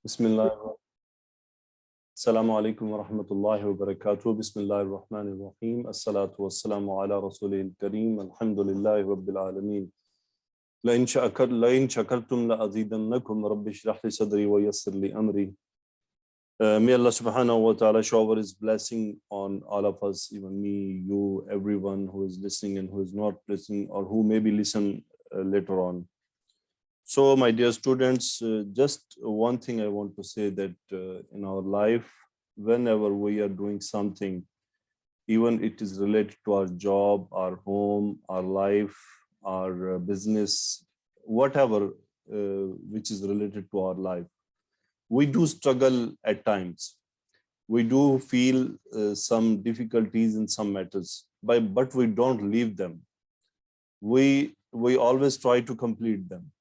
Bismillah. Assalamu alaikum wa rahmatullahi wa barakatuh. Bismillah ar-Rahman ar-Rahim. As-salatu was-salamu ala rasulil kareem. Alhamdulillahi rabbil alameen. لئن شكرتم لأزيدنكم رب اشرح لي صدري ويسر لي أمري. May Allah subhanahu wa ta'ala shower his blessing on all of us, even me, you, everyone who is listening and who is not listening or who maybe listen later on. So my dear students, just one thing I want to say that in our life, whenever we are doing something, even it is related to our job, our home, our life, our business, whatever which is related to our life, we do struggle at times. We do feel some difficulties in some matters, but we don't leave them. We always try to complete them.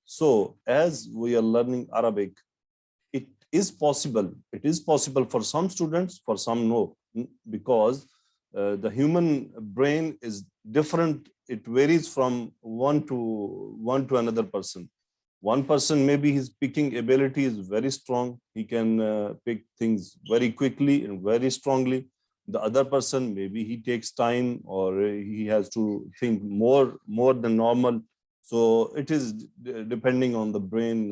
So as we are learning Arabic, it is possible for some students, for some no, because the human brain is different. It varies from one to another person. One person, maybe his picking ability is very strong. He can pick things very quickly and very strongly. The other person, maybe he takes time or he has to think more than normal. So it is depending on the brain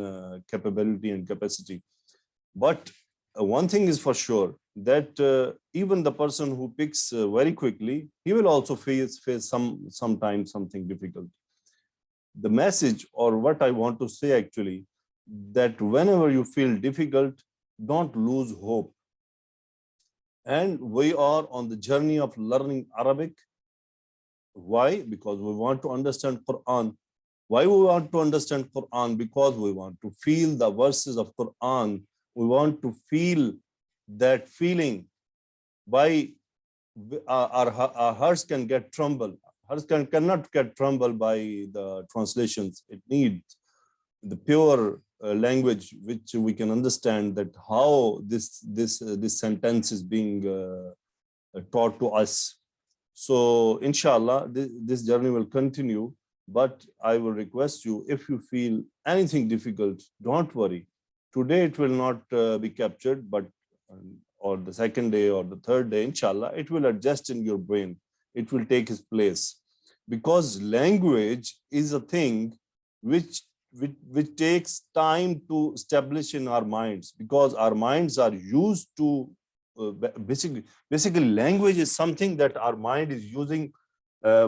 capability and capacity. But one thing is for sure, that even the person who picks very quickly, he will also face sometimes something difficult. The message, or what I want to say actually, that whenever you feel difficult, don't lose hope. And we are on the journey of learning Arabic. Why? Because we want to understand Quran. Why we want to understand Quran? Because we want to feel the verses of Quran. We want to feel that feeling. By our hearts can get trembled. Hearts cannot get trembled by the translations. It needs the pure language which we can understand that how this sentence is being taught to us. So inshallah, this journey will continue. But I will request you, if you feel anything difficult, don't worry. Today it will not be captured, but or the second day or the third day, inshallah, it will adjust in your brain. It will take its place. Because language is a thing which takes time to establish in our minds, because our minds are used to basically language is something that our mind is using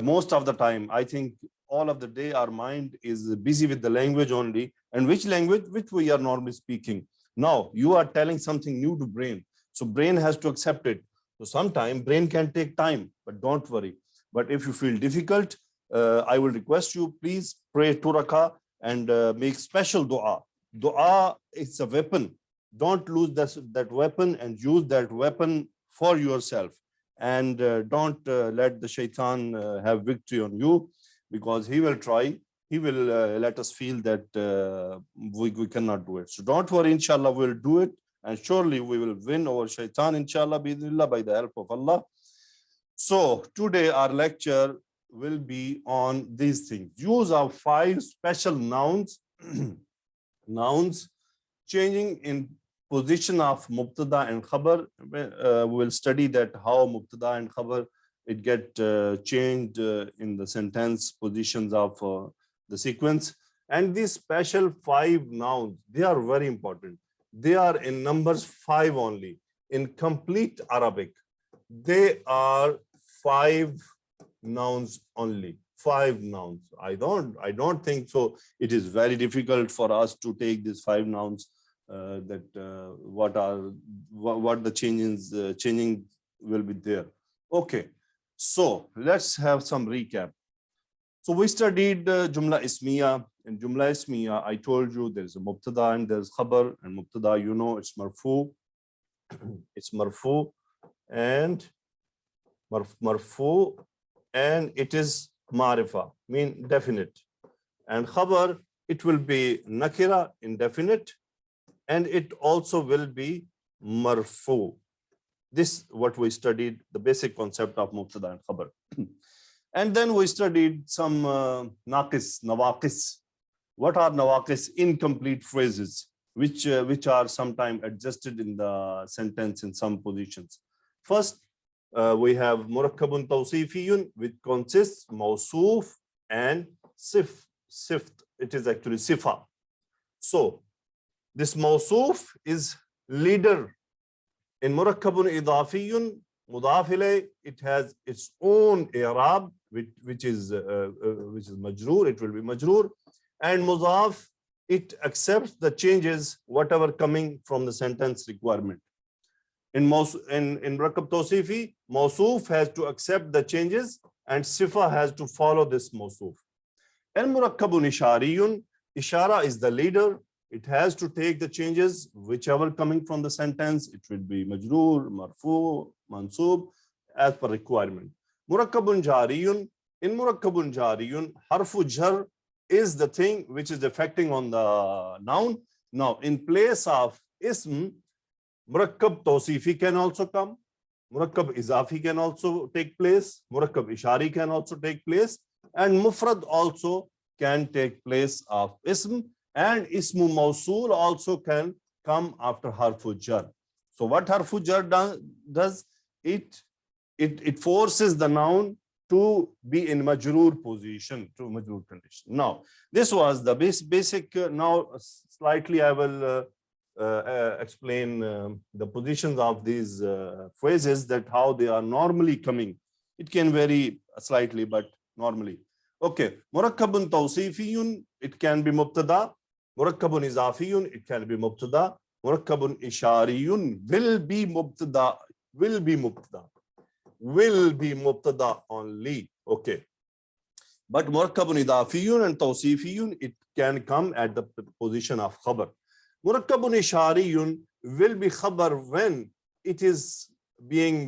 most of the time. I think all of the day our mind is busy with the language only. And which language? Which we are normally speaking. Now you are telling something new to brain, so brain has to accept it. So sometimes brain can take time, but don't worry. But if you feel difficult, I will request you, please pray 2 rakah and make special dua. Dua is a weapon. Don't lose that weapon, and use that weapon for yourself. And don't let the shaitan have victory on you, because he will try. He will let us feel that we cannot do it. So don't worry, inshallah, we'll do it. And surely we will win over shaitan, inshallah, bi-idhnillah, by the help of Allah. So today our lecture will be on these things. Use of 5 special nouns. Nouns changing in position of mubtada and khabar. We will study that how mubtada and khabar it get changed in the sentence positions of the sequence. And these special 5 nouns, they are very important. They are in numbers 5 only. In complete Arabic, they are 5 nouns only. 5 nouns. I don't think so. It is very difficult for us to take these 5 nouns. What the changing will be there. Okay, so let's have some recap. So we studied Jumla Ismiya. In Jumla Ismiya, I told you there's a Mubtada and there's Khabar. And Mubtada, you know, it's Marfu. It's Marfu and Marfu, and it is Marifa, mean definite. And Khabar, it will be Nakira, indefinite. And it also will be Marfu. This what we studied, the basic concept of Mubtada and Khabar. And then we studied some Naqis, Nawaqis. What are Nawaqis? Incomplete phrases. which are sometimes adjusted in the sentence in some positions. First, we have murakkabun tawsifiyun, which consists mawsuf and sift. It is actually sifa. So this mawsuf is leader. In murakkabun idafiyun, mudaf ilayh, it has its own i'rab, which is majroor. It will be majroor. And mudaf, it accepts the changes whatever coming from the sentence requirement. In murakkab tawsifi, mawsuf has to accept the changes and sifa has to follow this mawsuf. And murakkabun ishariyun, ishara is the leader. It has to take the changes whichever coming from the sentence. It will be majroor, marfu, mansub as per requirement. Murakkabun jariyun, in murakkabun jariyun, harfu jar is the thing which is affecting on the noun. Now, in place of ism, murakkab tawsifi can also come. Murakkab izafi can also take place. Murakkab ishari can also take place. And mufrad also can take place of ism. And ismu mawsul also can come after harfu jar. So what harfu jar does? It forces the noun to be in majroor position, to majroor condition. Now, this was the basic. Now, slightly I will explain the positions of these phrases, that how they are normally coming. It can vary slightly, but normally. Okay, murakkabun tawsifiyun, it can be mubtada. Murakkabun izafiyun, it can be mubtada. Murakkabun ishariyun will be mubtada. Will be mubtada only. Okay. But murakkabun idafiyun and tawsifiyun, it can come at the position of khabar. Murakkabun ishariyun will be khabar when it is being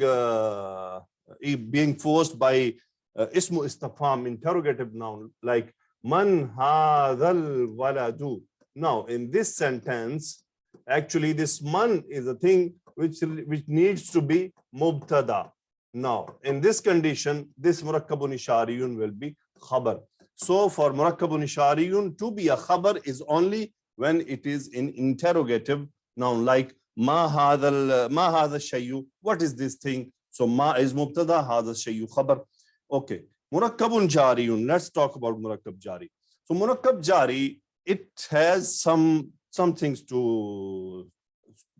forced by ismu istifham, interrogative noun, like man hadhal waladu. Now, in this sentence, actually this man is a thing which needs to be mubtada. Now, in this condition, this murakkabun ishariyun will be khabar. So for murakkabun ishariyun to be a khabar is only when it is in interrogative noun, like ma hadha shayyu, what is this thing? So ma is mubtada, hadha shayyu khabar. Okay, murakkabun jariyun, let's talk about murakkab jari. So murakkab jari, it has some things to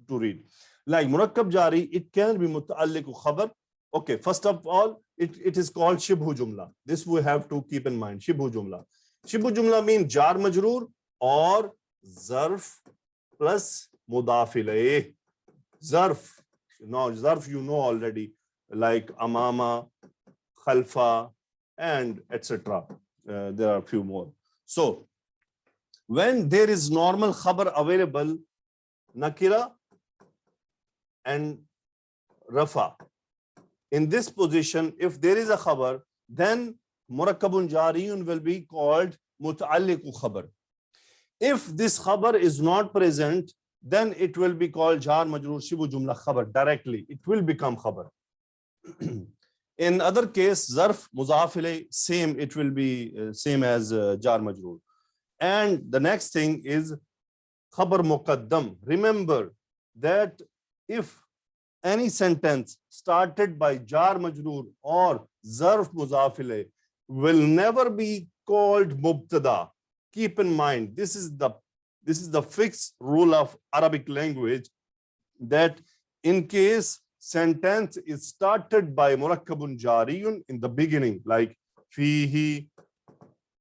read. Like murakkab jari, it can be muta'alliq khabar. Okay, first of all, it is called shibhu jumla. This we have to keep in mind. Shibhu jumla. Shibhu jumla means jar majroor or zarf plus mudaf ilayh. Zarf. Now, zarf you know already, like amama, khalfa, and etc. There are a few more. So, when there is normal khabar available, nakira and rafa. In this position, if there is a khabar, then murakkabun jariyun will be called muta'alliqu khabar. If this khabar is not present, then it will be called jar majroor shibu jumla khabar directly. It will become khabar. In other case, zarf mudaf ilayh, same, it will be same as jar majroor. And the next thing is khabar muqaddam. Remember that if any sentence started by jar majroor or zarf mudaf ilayh will never be called mubtada. Keep in mind, this is the fixed rule of Arabic language, that in case sentence is started by murakkabun jariyun in the beginning, like fihi,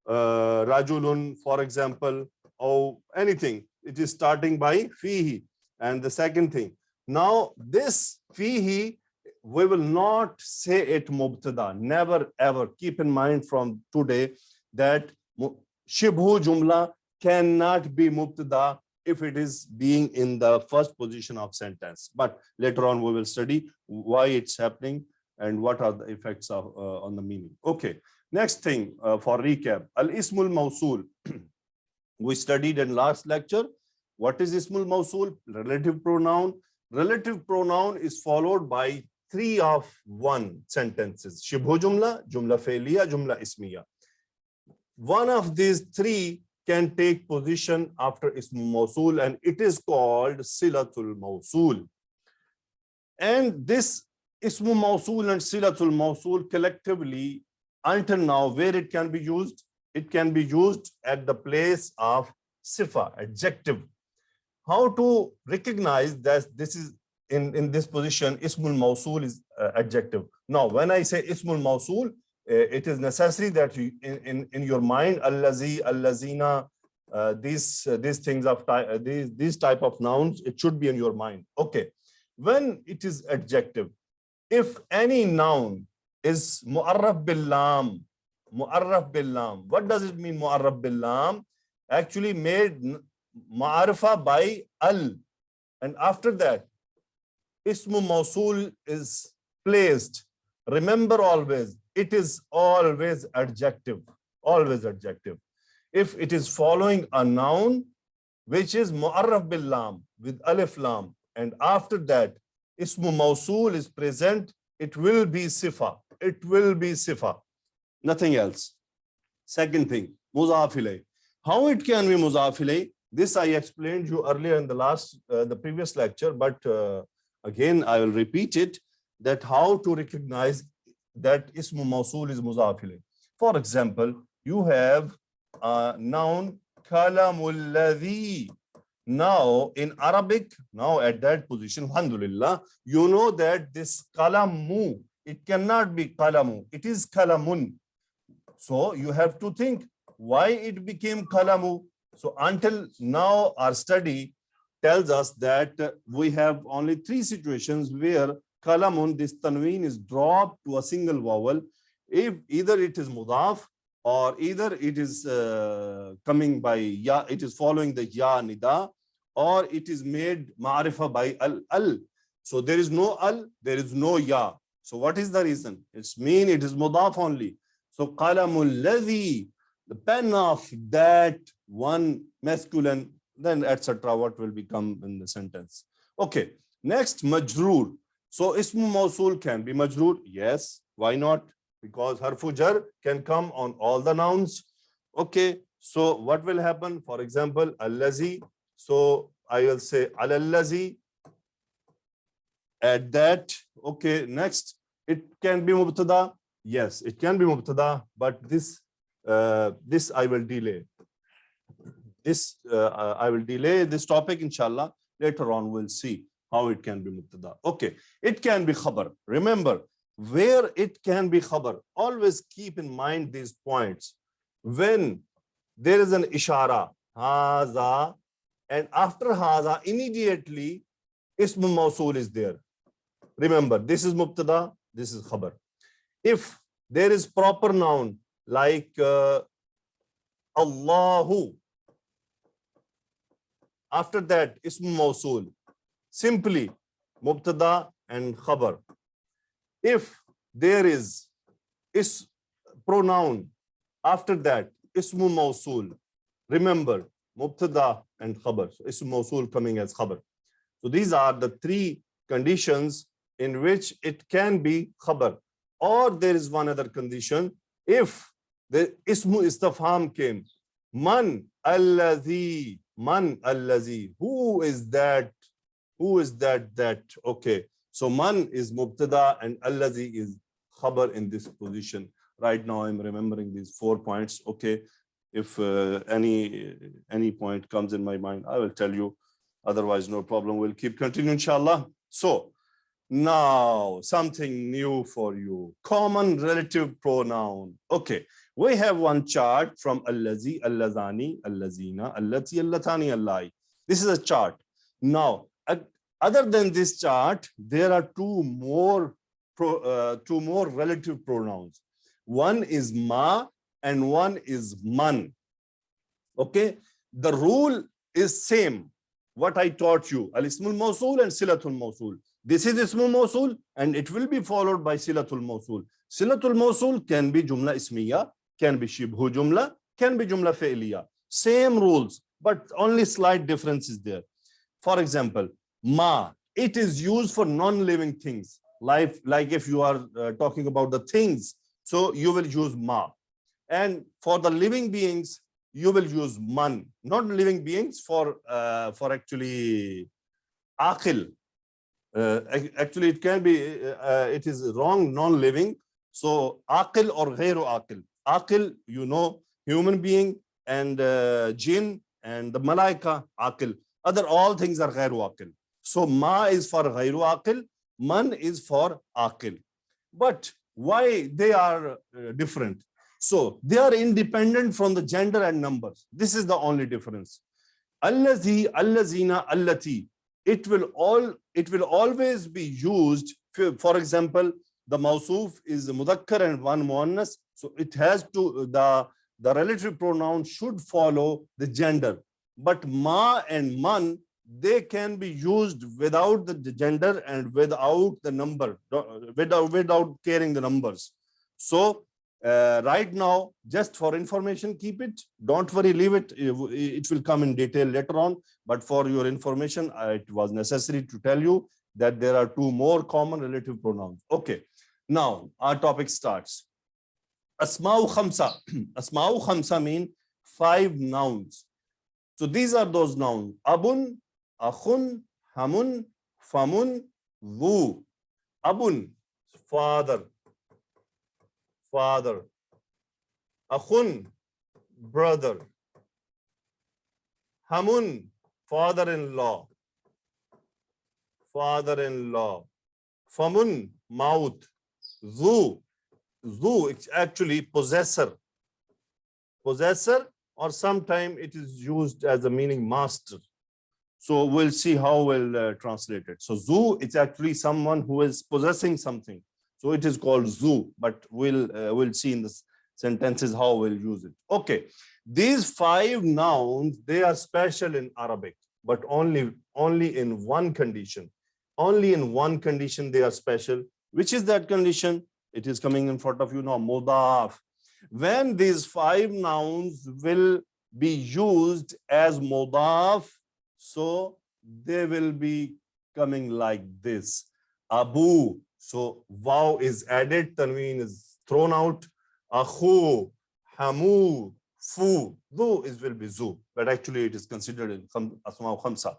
rajulun, for example, or anything, it is starting by fihi. And the second thing, now this fihi, we will not say it mubtada, never ever. Keep in mind from today that shibhu jumla cannot be mubtada if it is being in the first position of sentence. But later on we will study why it's happening and what are the effects of on the meaning. Okay, next thing for recap, al-ismul mawsul. We studied in last lecture. What is ismul mawsul? Relative pronoun. Relative pronoun is followed by 3 of 1 sentences: shibhu jumla, jumla fe'liya, jumla ismiya. One of these 3 can take position after ism mawsul, and it is called silatul mawsul. And this ism mawsul and silatul mawsul collectively, until now, where it can be used? It can be used at the place of sifa, adjective. How to recognize that this is in this position, ismul mawsul is adjective. Now, when I say ismul mawsul, it is necessary that you, in your mind, allazi, allazina, these things of these type of nouns, it should be in your mind. Okay. When it is adjective, if any noun is mu'arraf bil lam, what does it mean, mu'arraf bil lam? Actually made ma'arifa by al, and after that ismu mawsul is placed. Remember, always it is always adjective, always adjective. If it is following a noun which is mu'arraf bil lam with alif lam, and after that ismu mawsul is present, it will be sifa. It will be sifa, nothing else. Second thing, mudaf ilayh. How it can be mudaf ilayh? This I explained you earlier in the previous lecture, but again I will repeat it, that how to recognize that ismu mawsul is mudaf ilayh. For example, you have a noun kalamul ladhi. Now in Arabic, now at that position, alhamdulillah, you know that this kalamu, it cannot be kalamu, it is kalamun. So you have to think why it became kalamu. So until now, our study tells us that we have only three situations where kalamun, this tanween, is dropped to a single vowel. If either it is mudaf, or either it is coming by ya, it is following the ya nida, or it is made ma'arifa by al. So there is no al, there is no ya. So what is the reason? It's mean it is mudaf only. So qalamul ladhi, the pen of that one masculine, then etc. what will become in the sentence. Okay, next, majroor. So ismu mawsul can be majroor. Yes, why not? Because harfu jar can come on all the nouns. Okay, so what will happen? For example, allazi. So I will say alallazi. At that. Okay, next, it can be mubtada. Yes, it can be mubtada, but this I will delay. I will delay this topic, inshallah. Later on, we'll see how it can be mubtada. Okay, it can be khabar. Remember, where it can be khabar, always keep in mind these points. When there is an ishara, haza, and after haza, immediately ism mawsul is there. Remember, this is mubtada, this is khabar. If there is proper noun like Allahu, after that ism mawsul, simply mubtada and khabar. If there is pronoun, after that ismu mawsul, remember mubtada and khabar. So ism mawsul coming as khabar. So these are the three conditions in which it can be khabar. Or there is one other condition, if the ismu istifham came, man allazi, who is that, that. Okay, so man is mubtada and allazi is khabar in this position. Right now I'm remembering these 4 points. Okay, if any point comes in my mind, I will tell you, otherwise no problem, we'll keep continuing, inshallah. So now something new for you, common relative pronoun. Okay, we have one chart from allazi, allazani, allazina, allati, allatani, allai. This is a chart. Now, other than this chart, there are two more relative pronouns. One is ma and one is man. Okay, the rule is same. What I taught you, al-ismul mawsul and silatul mawsul. This is ismul mawsul and it will be followed by silatul mawsul. Silatul mawsul can be jumla ismiya, can be shibhu jumla, can be jumla fi'liya. Same rules, but only slight difference is there. For example, ma, it is used for non-living things. Like if you are talking about the things, so you will use ma. And for the living beings, you will use man, not living beings, for actually aqil. Actually, it can be, it is wrong, non-living. So aqil or ghairu aqil. Aqil, human being and jinn and the malaika, aqil. Other all things are ghairu aqil. So ma is for ghairu aqil, man is for aqil. But why they are different? So they are independent from the gender and numbers. This is the only difference. Allazi, allazina, allati. It will always be used. For example, the mausuf is mudakkar and one muannas. So it has to, the relative pronoun should follow the gender. But ma and man, they can be used without the gender and without the number, without carrying the numbers. So right now, just for information, keep it. Don't worry, leave it. It will come in detail later on. But for your information, it was necessary to tell you that there are two more common relative pronouns. Okay. Now our topic starts. Asma'u khamsa. Asma'u khamsa mean 5 nouns. So these are those nouns. Abun, akhun, hamun, famun, vu. Abun, father. Father. Akhun, brother. Hamun, father-in-law. Father-in-law. Famun, mouth. Zu. Zu, it's actually possessor. Possessor, or sometimes it is used as a meaning master. So we'll see how we'll translate it. So zu, it's actually someone who is possessing something. So it is called zu, but we'll see in the sentences how we'll use it. Okay, these 5 nouns, they are special in Arabic, but only in one condition. Only in one condition they are special. Which is that condition? It is coming in front of you now, mudaf. When these 5 nouns will be used as mudaf, so they will be coming like this. Abu, so waw is added, tanween is thrown out. Akhu, hamu, fu, dhu will be zu, but actually it is considered in asma khamsa.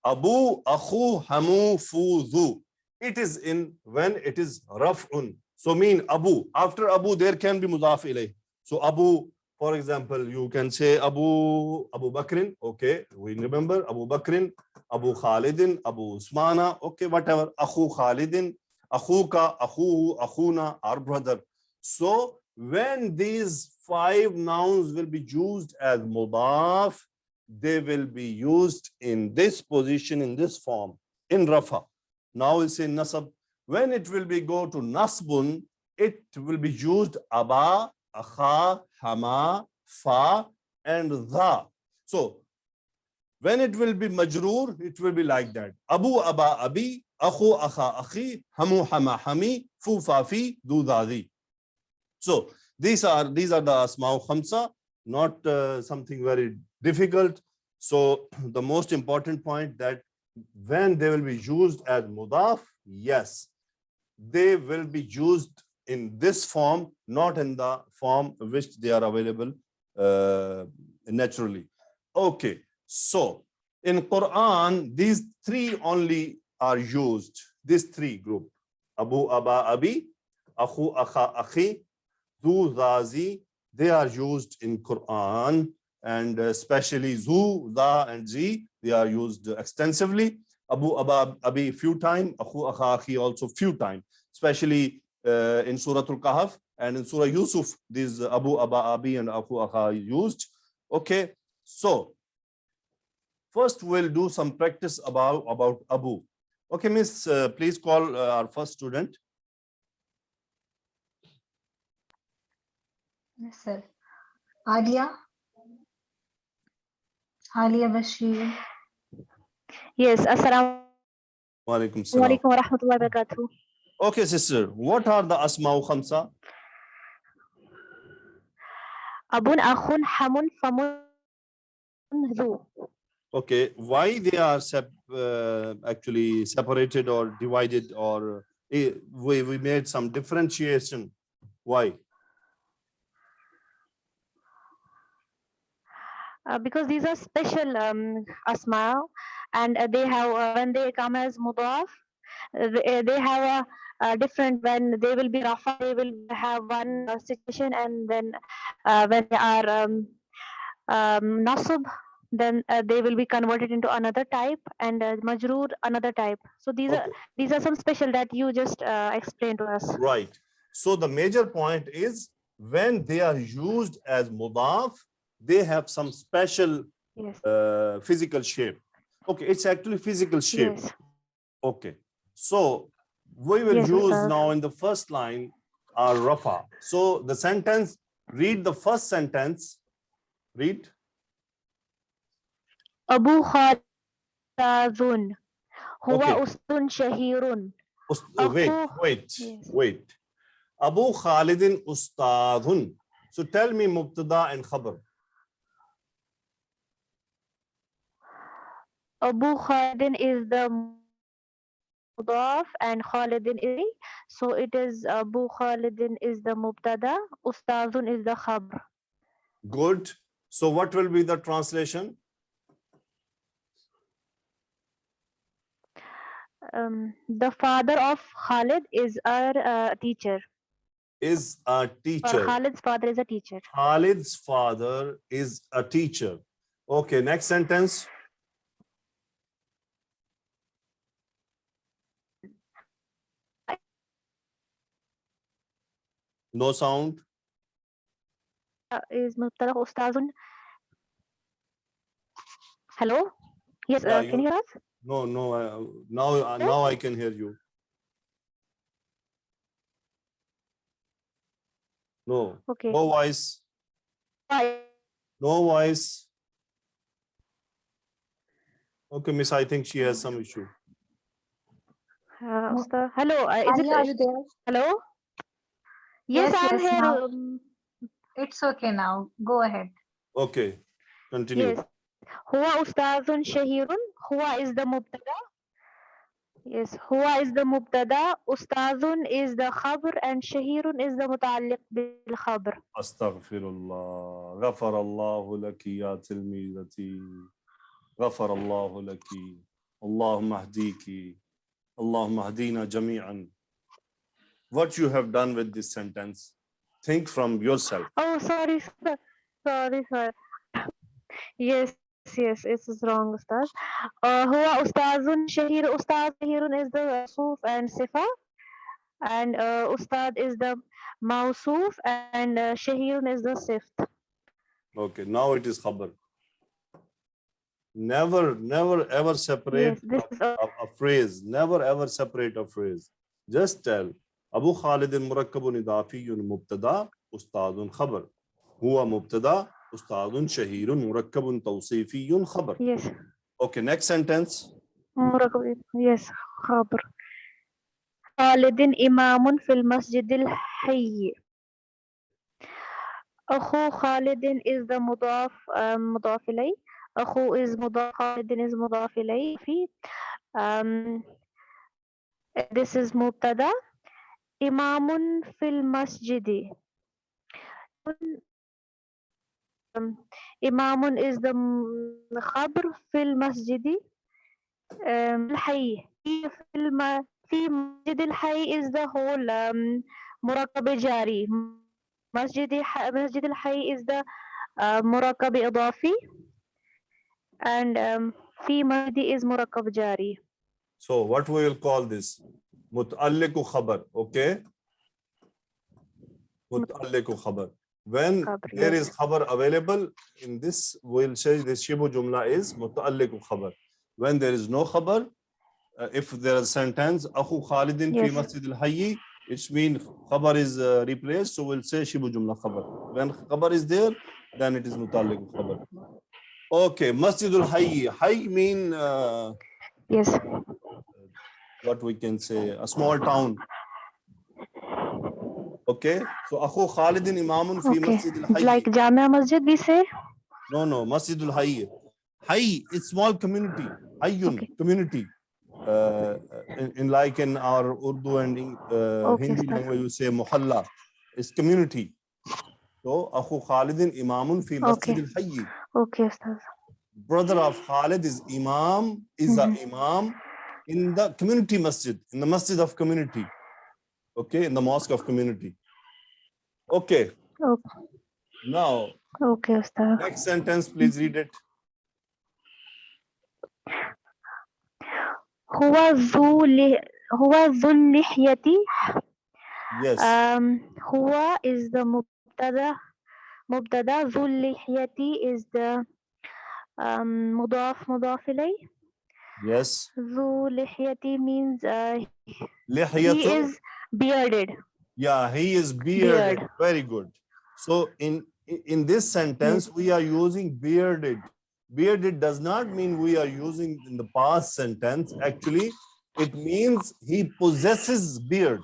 Abu, akhu, hamu, fu, dhu. It is in when it is raf'un. So mean Abu. After Abu, there can be mudaf ilayh. So Abu, for example, you can say Abu Bakrin. Okay, we remember Abu Bakrin, Abu Khalidin, Abu Usmana. Okay, whatever. Akhu Khalidin, Akhuka, Akhu, Akhuna, our brother. So when these 5 nouns will be used as mudaf, they will be used in this position, in this form, in Rafa. Now we'll say Nasab. When it will be go to Nasbun, it will be used Aba, Akha, Hama, Fa, and Dha. So when it will be Majroor, it will be like that. Abu, Aba, Abi, Akhu, Akha, Akhi, Hamu, Hama, Hami, Fu, Fafi, Du, Dadi. So these are the Asma'u Khamsa, not something very difficult. So the most important point that when they will be used as mudaf, yes, they will be used in this form, not in the form which they are available naturally. Okay, so in Quran, these 3 only are used, these 3 group. Abu, Aba, Abi, Akhu, Akha, Akhi, Zu, Zazi, they are used in Quran, and especially Zu, Za, and Zi, they are used extensively. Abu, Aba, Abi few times, Akhu, Akha, Akhi also few times, especially in Surah Al-Kahf and in Surah Yusuf, these Abu, Aba, Abi, and Akhu, Akha are used. Okay, so first we'll do some practice about Abu. Okay, Miss, please call our first student. Yes, sir. Alia Bashir. Yes, Assalamu Walaikum salam. alaikum wa rahmatullahi wa barakatuh. Okay, sister, what are the Asma'u Khamsa? Abun, akhun, hamun, famun, dhu. Okay, why they are actually separated or divided, or we made some differentiation? Why? because these are special asma, and they have when they come as mudaf, they have a different. When they will be rafa, they will have one situation, and then when they are nasab, then they will be converted into another type, and majroor another type. So Okay. these are some special that you just explained to us. Right. So the major point is when they are used as mudaf, they have some special Yes. physical shape. Okay, it's actually physical shape. Yes. Okay. So we will Yes, use Ustaz. now in the first line our rafa. So the sentence, read the first sentence. Read. Abu Khalidun. Huwa Okay. Ustun Shahirun. Wait. Yes. Abu Khalidin Ustadhun. So tell me mubtada and khabar. Abu Khalidin is the mudaf and Khalidin is the, so it is Abu Khalidin is the mubtada, Ustazun is the khabr. Good. So what will be the translation? The father of Khalid is our teacher. Is a Or teacher. Khalid's father is a teacher. Khalid's father is a teacher. Okay, next sentence. No sound. Is mubtada Ustazun. Hello? Yes, Yeah, can you hear us? no. Now I can hear you. No. Okay. No voice. Why? No voice. Okay, Miss, I think she has some issue. Hello, is Alia, are you it there? hello? Yes, I am Yes, here. now it's okay now. Go ahead. Okay, continue. Yes. Huwa Ustazun Shahirun. Huwa is the mubtada. Yes, Huwa is the mubtada. Ustazun is the khabr, and Shahirun is the muta'alliq bil khabr. Astaghfirullah. Ghafar Allahu laki ya tilmizati. Ghafar Allahu laki. Allahumma hdiki. Allahumma hdina jami'an. What you have done with this sentence? Think from yourself. Oh, sorry, sir. Sorry, sir. Yes, it is wrong, Ustaz. Huwa Ustazun Shahir. Ustaz Shahirun is the Suf and Sifa, and Ustad is the Mausuf, and Shahirun is the Sift. Okay, now it is khabar. Never ever separate Yes, this is a phrase. Never ever separate a phrase. Just tell Abu Khalidin murakkabun idafiyun mubtada ustadun khabar. Huwa mubtada ustadun shahirun murakkabun tawsifiyun khabar. yes. Okay, next sentence. Yes, Khabr. Khalidin imamun fil masjidil hayy. Akhu Khalidin is the mudaf ilay. Akhu is mudaf, Khalidin is mudaf ilay. This is mubtada. Imamun fil masjidi. Imamun is the khabr fil masjidi. الحي في مسجد الحي is the whole مركب جاري. مسجد الحي is the مركب إضافي, and في مسجد is مركب جاري. So what we will call this? Muta'alliqu khabar. Okay. Muta'alliqu khabar. When there is khabar available in this, we'll say this shibu jumla is muta'alliqu khabar. When there is no khabar, if there is sentence Akhu Khalidin fi masjid al-hayy, it means khabar is replaced, so we'll say shibu jumla khabar. When khabar is there, then it is muta'alliqu khabar. Okay, masjid al-hayy. Hayy mean Yes. what we can say, a small town. Okay, so Akhu Khalidin imamun fi masjid al-hayy. Like Jamia Masjid we say? No, masjid al-hayy. Hayy is small community. Hayyun, community. In like in our Urdu and Hindi language, you say muhalla. It's community. So Akhu Khalidin imamun fi masjid al-hayy. Okay, Ustaz. Brother of Khalid is Imam, is a Imam in the community masjid, in the masjid of community. Okay, in the mosque of community. Okay, Okay, now okay, Ustaz. next sentence, please read it. هو ذو اللحية. Yes, هو is the مبتدا. ذو اللحية is the مضاف إليه. yes. ذو لحية means he Lihiyatu. is bearded. Yeah, he is bearded. Beard. Very good. So in this sentence, we are using bearded. Bearded does not mean we are using in the past sentence. Actually, it means he possesses beard.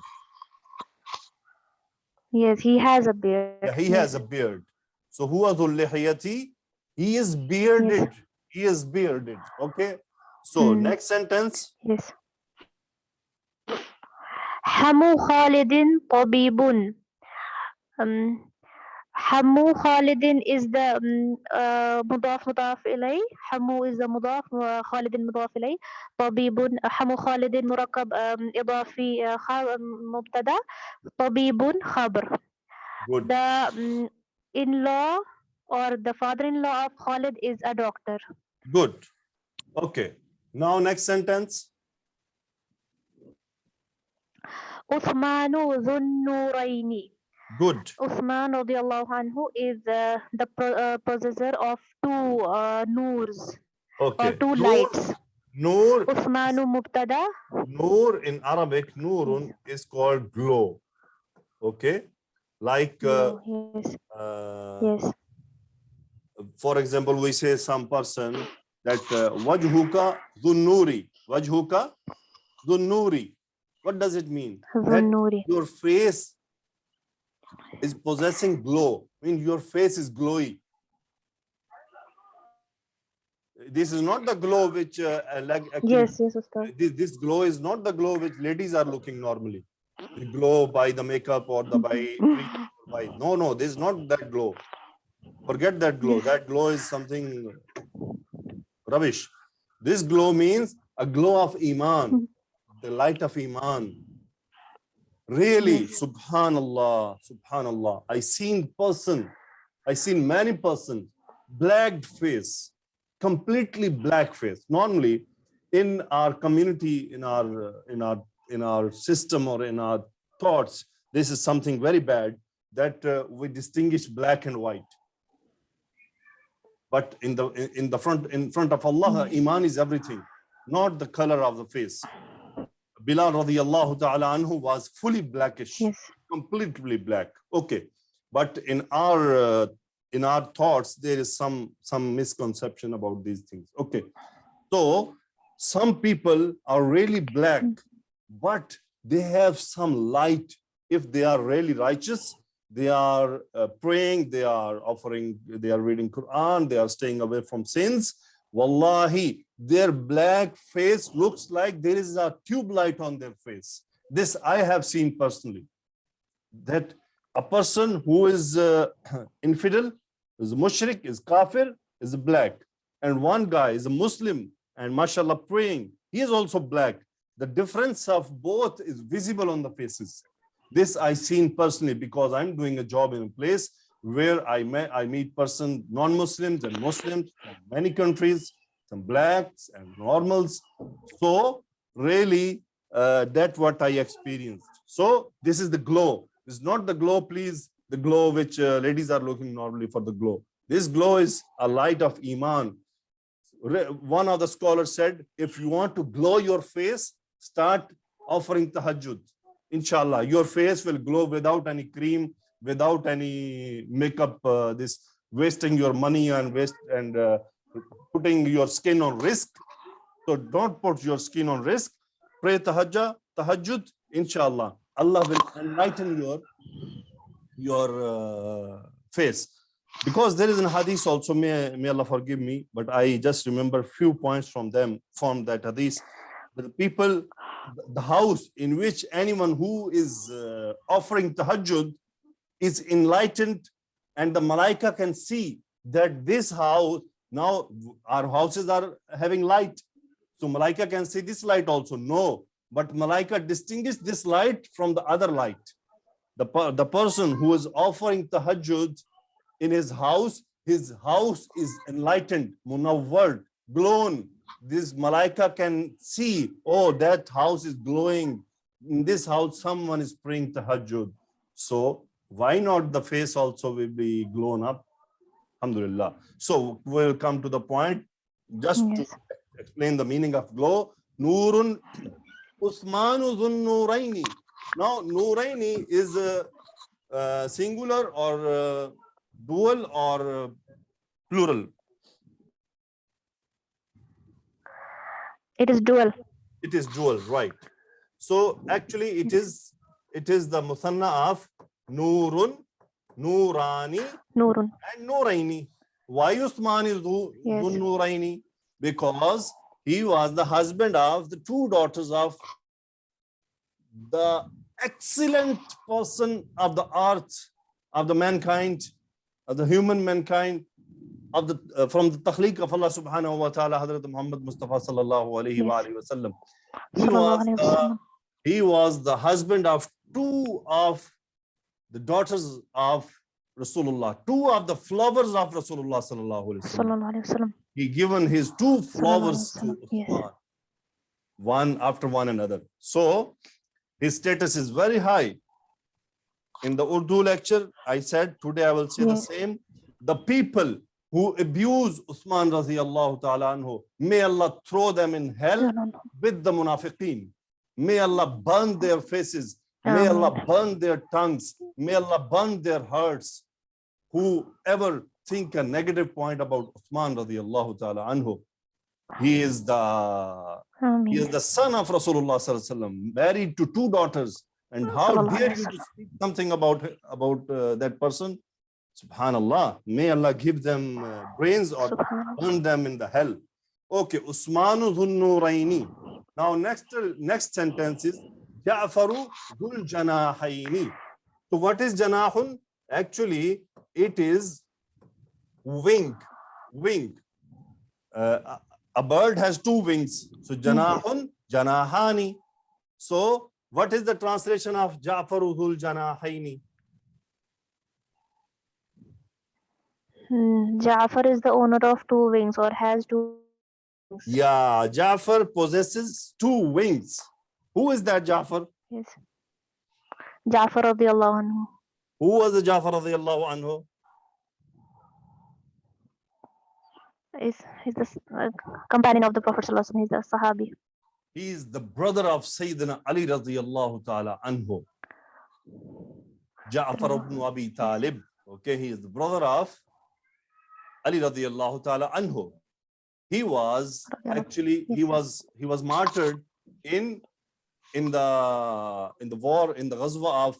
Yes, he has a beard. Yeah, he Yes. has a beard. So huwa dhul lihiyati, he is bearded. Yes. He is bearded. Okay. So next sentence. Yes. حمو خالد طبيب. حمو خالد is the مضاف إليه. حمو is the مضاف خالد مضاف إليه. طبيب حمو خالد مركب إضافي مبتدأ. طبيب خبر. Good. The in-law or the father-in-law of Khalid is a doctor. Good. Okay. Now next sentence. عثمان ذو النورين. Good. Uthman radiallahu anhu is the possessor of two noors or Okay. two Noor, lights. Noor, Uthmanu mubtada. Noor in Arabic, Noorun is called glow. Okay. Like, Yes. Yes. for example, we say some person that wajhuka dhunnuri. Wajhuka dhunnuri. What does it mean? That Dhunnuri. your face is possessing glow. I mean, your face is glowy. This is not the glow which like actually, Yes, yes, Ustaz. this glow is not the glow which ladies are looking normally. The glow by the makeup or the by cream. No, this is not that glow. Forget that glow. Yes. That glow is something rubbish. This glow means a glow of Iman, the light of Iman. Really, subhanallah, subhanallah. I seen many persons, black face, completely black face. Normally, in our community, in our system or in our thoughts, this is something very bad that we distinguish black and white. But in front of Allah, Iman is everything, not the color of the face. Bilal radiyallahu ta'ala anhu was fully blackish, Yes. completely black. Okay, but in our thoughts there is some misconception about these things. Okay, so some people are really black, but they have some light. If they are really righteous, they are praying, they are reading Quran, they are staying away from sins. Wallahi, their black face looks like there is a tube light on their face. This I have seen personally. That a person who is infidel, is mushrik, is kafir, is black. And one guy is a Muslim and mashallah praying, he is also black. The difference of both is visible on the faces. This I seen personally because I'm doing a job in a place where I meet person, non-Muslims and Muslims from many countries, some blacks and normals. So really, that's what I experienced. So this is the glow. It's not the glow, please, the glow which ladies are looking normally for the glow. This glow is a light of Iman. One of the scholars said, if you want to glow your face, start offering tahajjud. Inshallah, your face will glow without any cream, without any makeup, this wasting your money and putting your skin on risk. So don't put your skin on risk. Pray tahajjud, inshallah. Allah will enlighten your face. Because there is an hadith also, may Allah forgive me, but I just remember few points from that hadith. The people, the house in which anyone who is offering tahajjud is enlightened, and the malaika can see that this house, now our houses are having light. So Malaika can see this light also. No, but Malaika distinguish this light from the other light. The person who is offering tahajjud in his house is enlightened, munawwar, glowing. This Malaika can see, oh, that house is glowing. In this house, someone is praying tahajjud. So why not the face also will be blown up? Alhamdulillah. So we'll come to the point. Just to explain the meaning of glow. Nurun Usmanu Dhun Nuraini. Now, Nuraini is singular or dual or plural? It is dual. It is dual, right? So actually, it is the muthanna of Nurun, Nurani, Nurun. and Nuraini. Why Usman is Dhun Nuraini? Because he was the husband of the two daughters of the excellent person of the earth, of the mankind, of the human mankind, of the from the takhliq of Allah subhanahu wa ta'ala, Hazrat Muhammad Mustafa sallallahu alayhi wa sallam. He was the husband of two of the daughters of Rasulullah, two of the flowers of Rasulullah sallallahu alayhi wa sallam. He given his two flowers to Uthman, one after one another. So his status is very high. In the Urdu lecture, I said, today I will say the same. The people who abuse Uthman radiyallahu ta'ala anhu, may Allah throw them in hell with the munafiqeen. May Allah burn their faces. May Allah burn their tongues. May Allah burn their hearts. Whoever think a negative point about Uthman radiyallahu ta'ala anhu, he is the son of Rasulullah sallallahu alaihi wasallam, married to two daughters. And how dare you to speak something about that person? Subhanallah. May Allah give them brains or burn them in the hell. Okay, Usmanu Dhun Nuraini. Now next sentence is Ja'faru Dhul Janahaini. So what is Janahun? Actually, it is wing. A bird has two wings. So Janahun, Janahani. So what is the translation of Ja'faru Dhul Janahaini? Ja'far is the owner of two wings or has two wings. Yeah, Ja'far possesses two wings. Who is that Ja'far? Yes. Ja'far radiyallahu anhu. Who was the Ja'far radiyallahu anhu? He's the companion of the Prophet sallallahu alaihi wasallam. He's the Sahabi. He is the brother of Sayyidina Ali radiyallahu ta'ala anhu. Ja'far ibn Abi Talib. Okay, he is the brother of Ali radiyallahu ta'ala anhu. He was actually he was martyred in the war, in the ghazwa of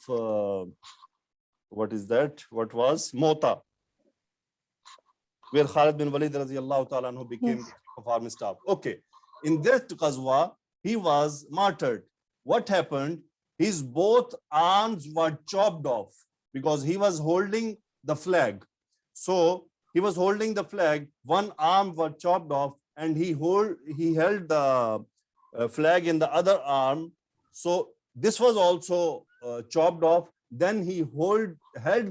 what is that? What was Mota, where Khalid bin Walid radiyallahu ta'ala anhu became the chief of army staff. Okay, in that ghazwa he was martyred. What happened? His both arms were chopped off because he was holding the flag. So he was holding the flag, one arm was chopped off, and he held the flag in the other arm. So this was also chopped off. Then he held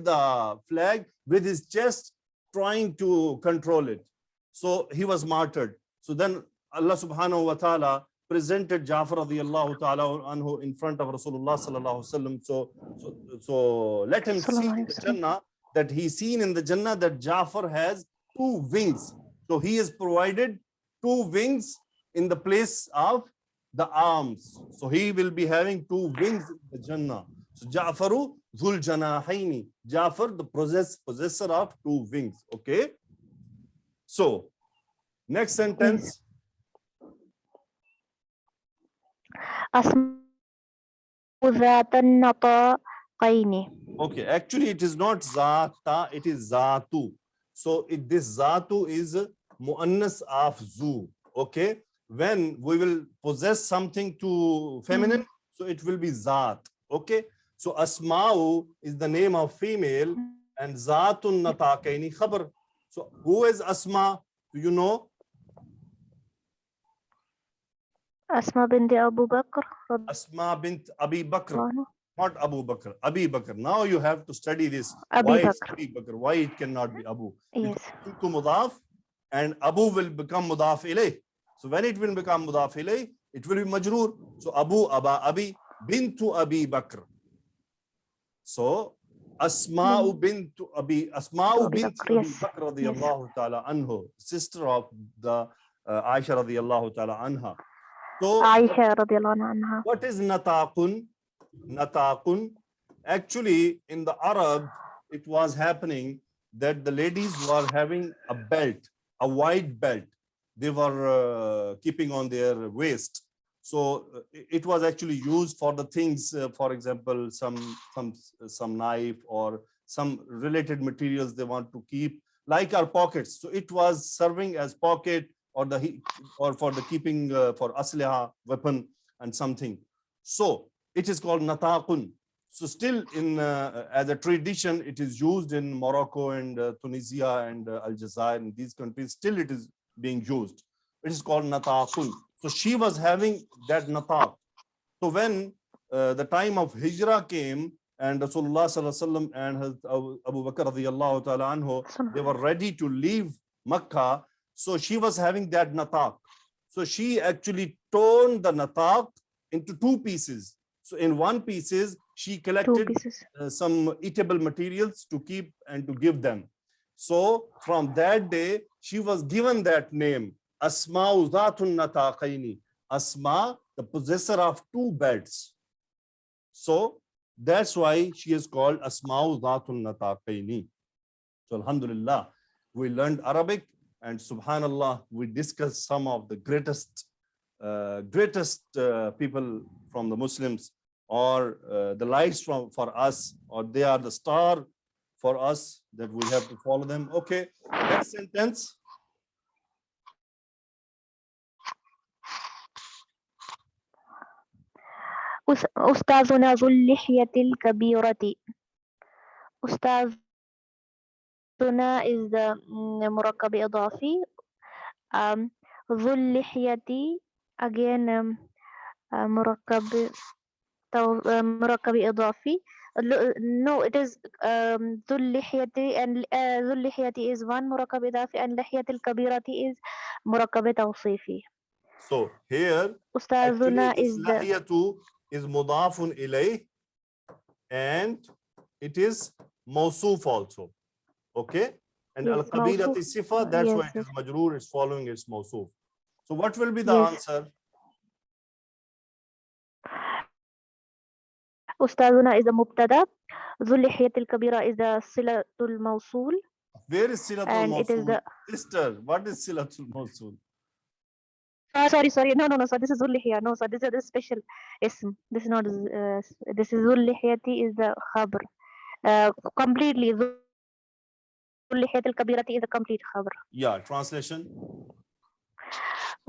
the flag with his chest, trying to control it. So he was martyred. So then Allah subhanahu wa ta'ala presented Ja'far radiyallahu ta'ala anhu in front of Rasulullah sallallahu alaihi wasallam. So let him see in the Jannah, that he's seen in the Jannah that Ja'far has two wings. So he is provided two wings in the place of the arms. So he will be having two wings in the Jannah. So Ja'faru Dhul Janahaini. Ja'far, the possessor of two wings. Okay. So next sentence. Okay, actually it is not Zata, it is Zatu. So this Zatu is muannas of Zu. Okay, when we will possess something to feminine, so it will be Zat. Okay, so Asma'u is the name of female and Zatun Natakaini Khabar. So who is Asma? Do you know? Asma bint Abu Bakr. Asma bint Abi Bakr. Radhiyallahu Not Abu Bakr, Abi Bakr. Now you have to study this. Abi Why it's Bakr. Abi Bakr? Why it cannot be Abu? Yes. Because into mudaf and Abu will become mudaf ilayh. So when it will become mudaf ilayh, it will be majroor. So Abu, Aba, Abi, bintu Abi Bakr. So Asma'u bintu Abi, Asma'u Abi bint Bakr, Abi yes. Bakr radiyallahu ta'ala anhu, sister of the Aisha radiyallahu ta'ala anha. So Aisha radhiyallahu anha. what is nataqun? Nataqun. Actually, in the Arab, it was happening that the ladies were having a belt, a white belt. They were keeping on their waist. So it was actually used for the things, for example, some knife or some related materials they want to keep, like our pockets. So it was serving as pocket or for the keeping for asliha, weapon and something. So it is called nataqun. So still in as a tradition, it is used in Morocco and Tunisia and Aljazair and these countries. Still it is being used. It is called nataqun. So she was having that nataq. So when the time of Hijrah came and Rasulullah sallallahu alaihi wasallam and Abu Bakr radiyallahu ta'ala anhu, they were ready to leave Makkah. So she was having that nataq. So she actually torn the nataq into two pieces. So in one pieces, she collected some eatable materials to keep and to give them. So from that day, she was given that name, Asma'u Zatun Nataqaini. Asma, the possessor of two belts. So that's why she is called Asma'u Zatun Nataqaini. So Alhamdulillah, we learned Arabic and Subhanallah, we discussed some of the greatest people from the Muslims, or the lights for us, or they are the star for us that we have to follow them. Okay, next sentence. أستاذنا ذو اللحية الكبيرة. أستاذنا is the مركب إضافي. ذو اللحية again مركب إضافي. No, it is ذو اللحية and ذو اللحية is one مركب إضافي and لحية الكبيرة is مركب توصيفي. So here أستاذنا actually is this the lahiyatu is mudafun ilayh and it is mawsuf also. Okay, and yes, al-kabirati sifa, that's yes, why it is majroor, is following its mawsuf. So what will be the yes. answer? أستاذنا is the مبتدا. ذو اللحية الكبيرة is the صلة الموصول. Where is silatul and it is mawsul? the Sister, what is silatul mawsul? sorry, no, so this is ذو اللحية. No, so this is a special ism. This is not this is ذو اللحية is the khabar. Completely ذو اللحية الكبيرة is a complete khabar. Yeah, translation.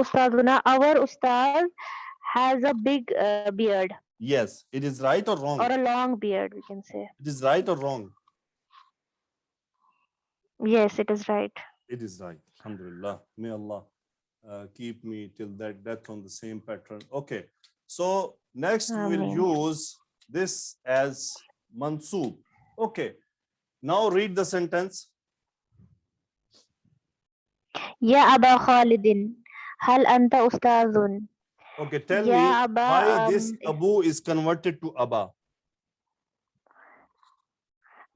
Ustaduna, our Ustad has a big beard. Yes, it is right or wrong? Or a long beard, we can say. It is right or wrong? Yes, it is right. It is right. Alhamdulillah. May Allah keep me till that death on the same pattern. Okay. So next we'll use this as mansoob. Okay. Now read the sentence. Ya Aba Khalidin, hal anta ustadun? Okay, tell me why this Abu is converted to Aba.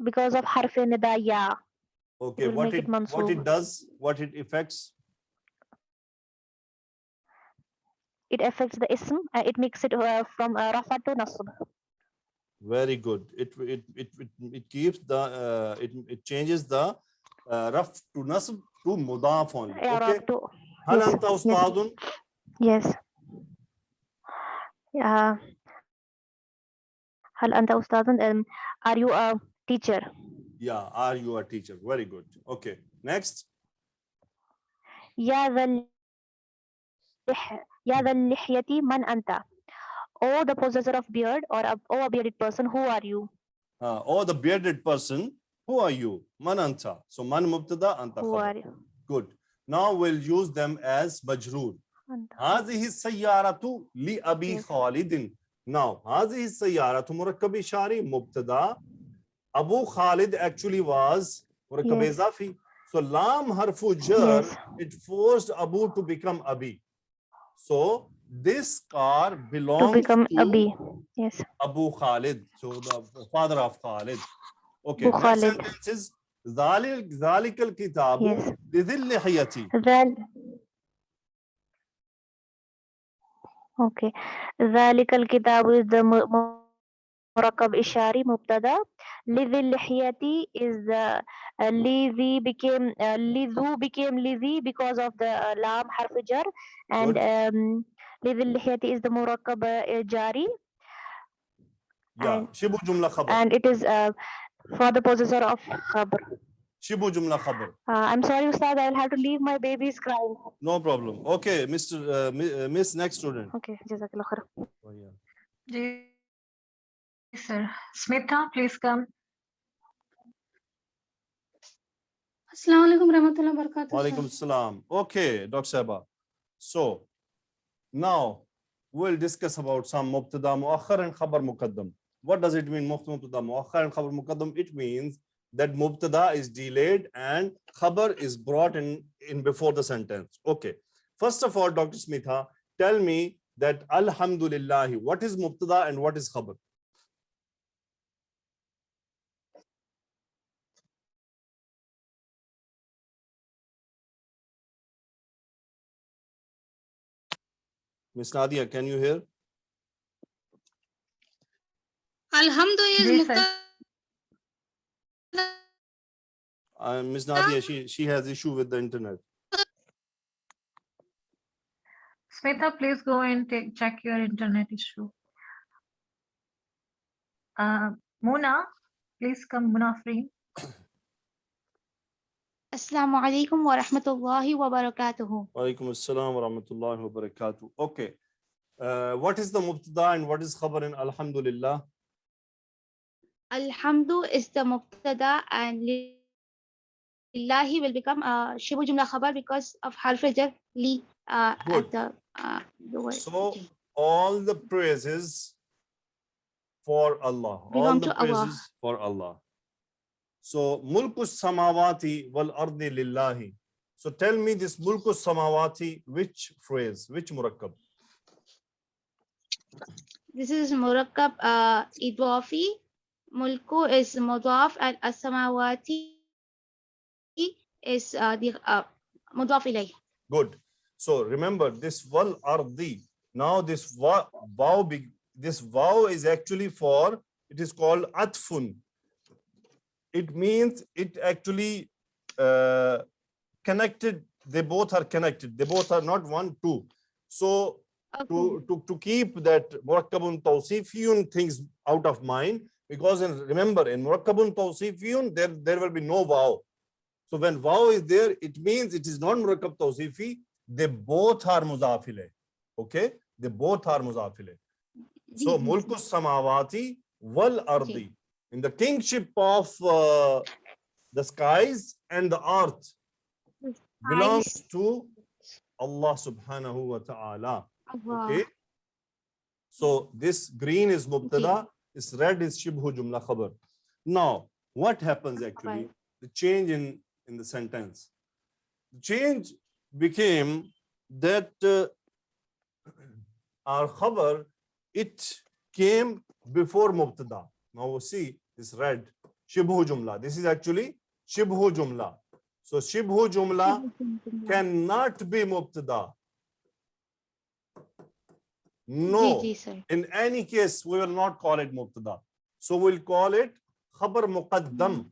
Because of harf nida ya. Okay, what it does, what it affects? It affects the ism. It makes it from rafa to nasb. Very good. It keeps the it changes the raf to nasb to mudaf only. Okay. Hal anta ustadun? Yes. Hal anta ustadun? Are you a teacher? Yeah, are you a teacher? Very good. Okay. Next. Ya dhal lihyati man anta? Oh, the possessor of beard, or a bearded person, who are you? Oh, the bearded person. Who are you? Man anta. So man mubtada, anta Who are khabar. you? Good. Now we'll use them as majroor. Anta. هذه السيارة لأبي Yes. خالد. Now هذه السيارة مركب إشاري مبتدا. Abu Khalid actually was مركب Yes. إضافي. So lam harfu jar, Yes. it forced Abu to become Abi. So this car To belongs become a to bee. Yes. Abu Khalid, so the father of Khalid. Okay, Abu next Khalid. sentence is ذلك الكتاب Yes. لذي اللحية. Okay. ذلك الكتاب is the مركب إشاري مبتدا. لذي اللحية is the لذي became لذي because of the لام حرف جر, and Good. لذي اللحية is the مركب جاري, Yeah, شبه جملة خبر. and it is for the possessor of خبر. شبه جملة خبر. I'm sorry, Ustad, I will have to leave. My baby is crying. No problem. Okay, Miss next student. Okay, Jazakallah khair. Oh, yeah. Yes, sir. Smitha, please come. Assalamu alaikum warahmatullahi wabarakatuh. Wa alaikum salam. Okay, Dr. Saba. So now we'll discuss about some mubtada muakhar and khabar muqaddam. What does it mean, mubtada muakhar and khabar muqaddam? It means that mubtada is delayed and khabar is brought in before the sentence. Okay. First of all, Dr. Smitha, tell me that alhamdulillah, what is mubtada and what is khabar? Miss Nadia, can you hear? Alhamdulillah is Yes, sir. mubtada. Miss Nadia, she has issue with the internet. Smitha, please go and check your internet issue. Mona, please come. Mona Free. Assalamu alaikum wa rahmatullahi wa barakatuhu. Wa alaikum assalam wa rahmatullahi wa barakatuh. Okay. What is the mubtada and what is khabar in alhamdulillah? Alhamdu is the mubtada and lillahi will become shibu jumla khabar because of harf jar li at Good. the word. So all the praises for Allah. All Belong the to Allah. praises for Allah. So mulkus samawati wal ardi lillahi. So tell me this mulkus samawati, which phrase, which murakkab? This is murakkab idwafi. Mulku is mudaf and as-samawati is the mudaf ilayh. Good. So remember this wal ardi. Now this wow is actually for, it is called atfun. It means it actually connected. They both are connected. They both are not one, two. So to keep that murakkabun tawsifiyun things out of mind, because remember in murakkabun tawsifiyun there will be no waw. So when waw is there, it means it is not murakkab tawsifi. They both are mudaf ilayh. Okay, they both are mudaf ilayh. So mulku samawati wal ardi, in the kingship of the skies and the earth, belongs to Allah subhanahu wa ta'ala. Okay. So this green is mubtada, this red is shibhu jumla khabar. Now, what happens actually? The change in the sentence. The change became that our khabar, it came before mubtada. Now see this red, shibhu jumla. This is actually shibhu jumla. So shibhu jumla cannot be mubtada. No, in any case, we will not call it mubtada. So we'll call it khabar muqaddam.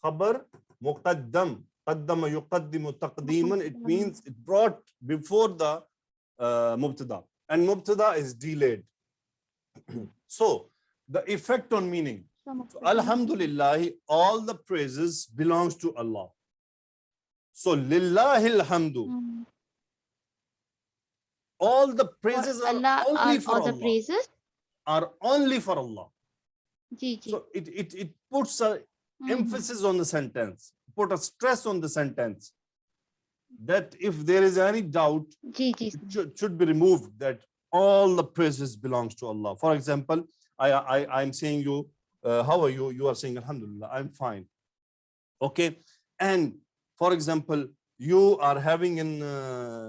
Khabar muqaddam. Qaddama yuqaddimu taqdeeman. It means it brought before the mubtada. And mubtada is delayed. So the effect on meaning. So, alhamdulillah, all the praises belongs to Allah. So lillahi alhamdu. All the praises are only for Allah. Praises are only for Allah. ji. So it puts a emphasis on the sentence, put a stress on the sentence, that if there is any doubt, जी जी it should be removed, that all the praises belongs to Allah. For example, I'm saying you, how are you? You are saying, Alhamdulillah, I'm fine. Okay. And for example, you are having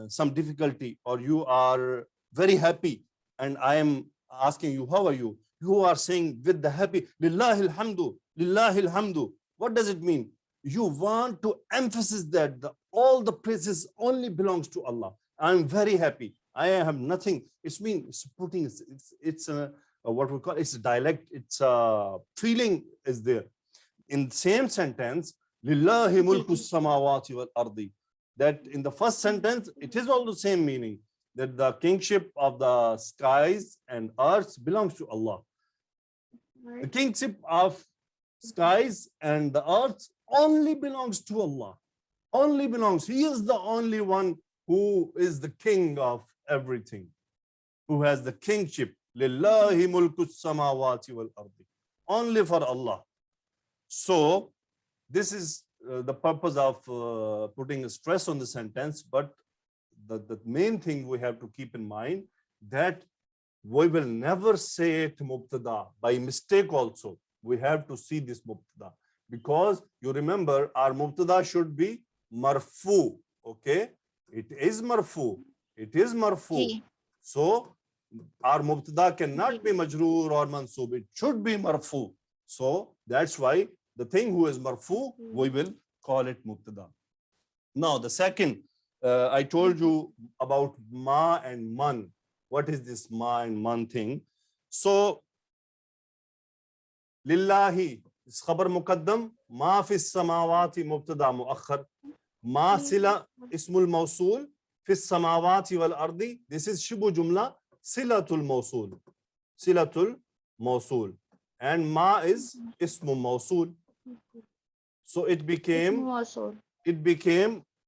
some difficulty, or you are very happy, and I am asking you, how are you? You are saying with the happy, Lillahi alhamdu, Lillahi alhamdu. What does it mean? You want to emphasize that all the praises only belongs to Allah. I'm very happy. I have nothing. It's putting, it's what we call, it's a dialect, it's a feeling is there. In the same sentence, Lillahi mulku samawati wal ardi. That in the first sentence, it is all the same meaning, that the kingship of the skies and earth belongs to Allah. The kingship of skies and the earth only belongs to Allah. Only belongs. He is the only one who is the king of everything, who has the kingship. Lillahi mulku samawati wal ardi. Only for Allah. So this is the purpose of putting a stress on the sentence, but the main thing we have to keep in mind, that we will never say it mubtada by mistake. Also, we have to see this mubtada, because you remember our mubtada should be marfu. Okay, it is marfu. It is marfu. So our mubtada cannot be majroor or mansub. It should be marfu. So that's why the thing who is marfu, we will call it mubtada. Now the second, I told you about ma and man. What is this ma and man thing? So lillahi is khabar muqaddam, ma fi samawati mubtada muakhar, ma sila ismul mawsul fi samawati wal ardi. This is shibu jumla silatul mawsul. Silatul mawsul. And ma is ismu mawsul. So it became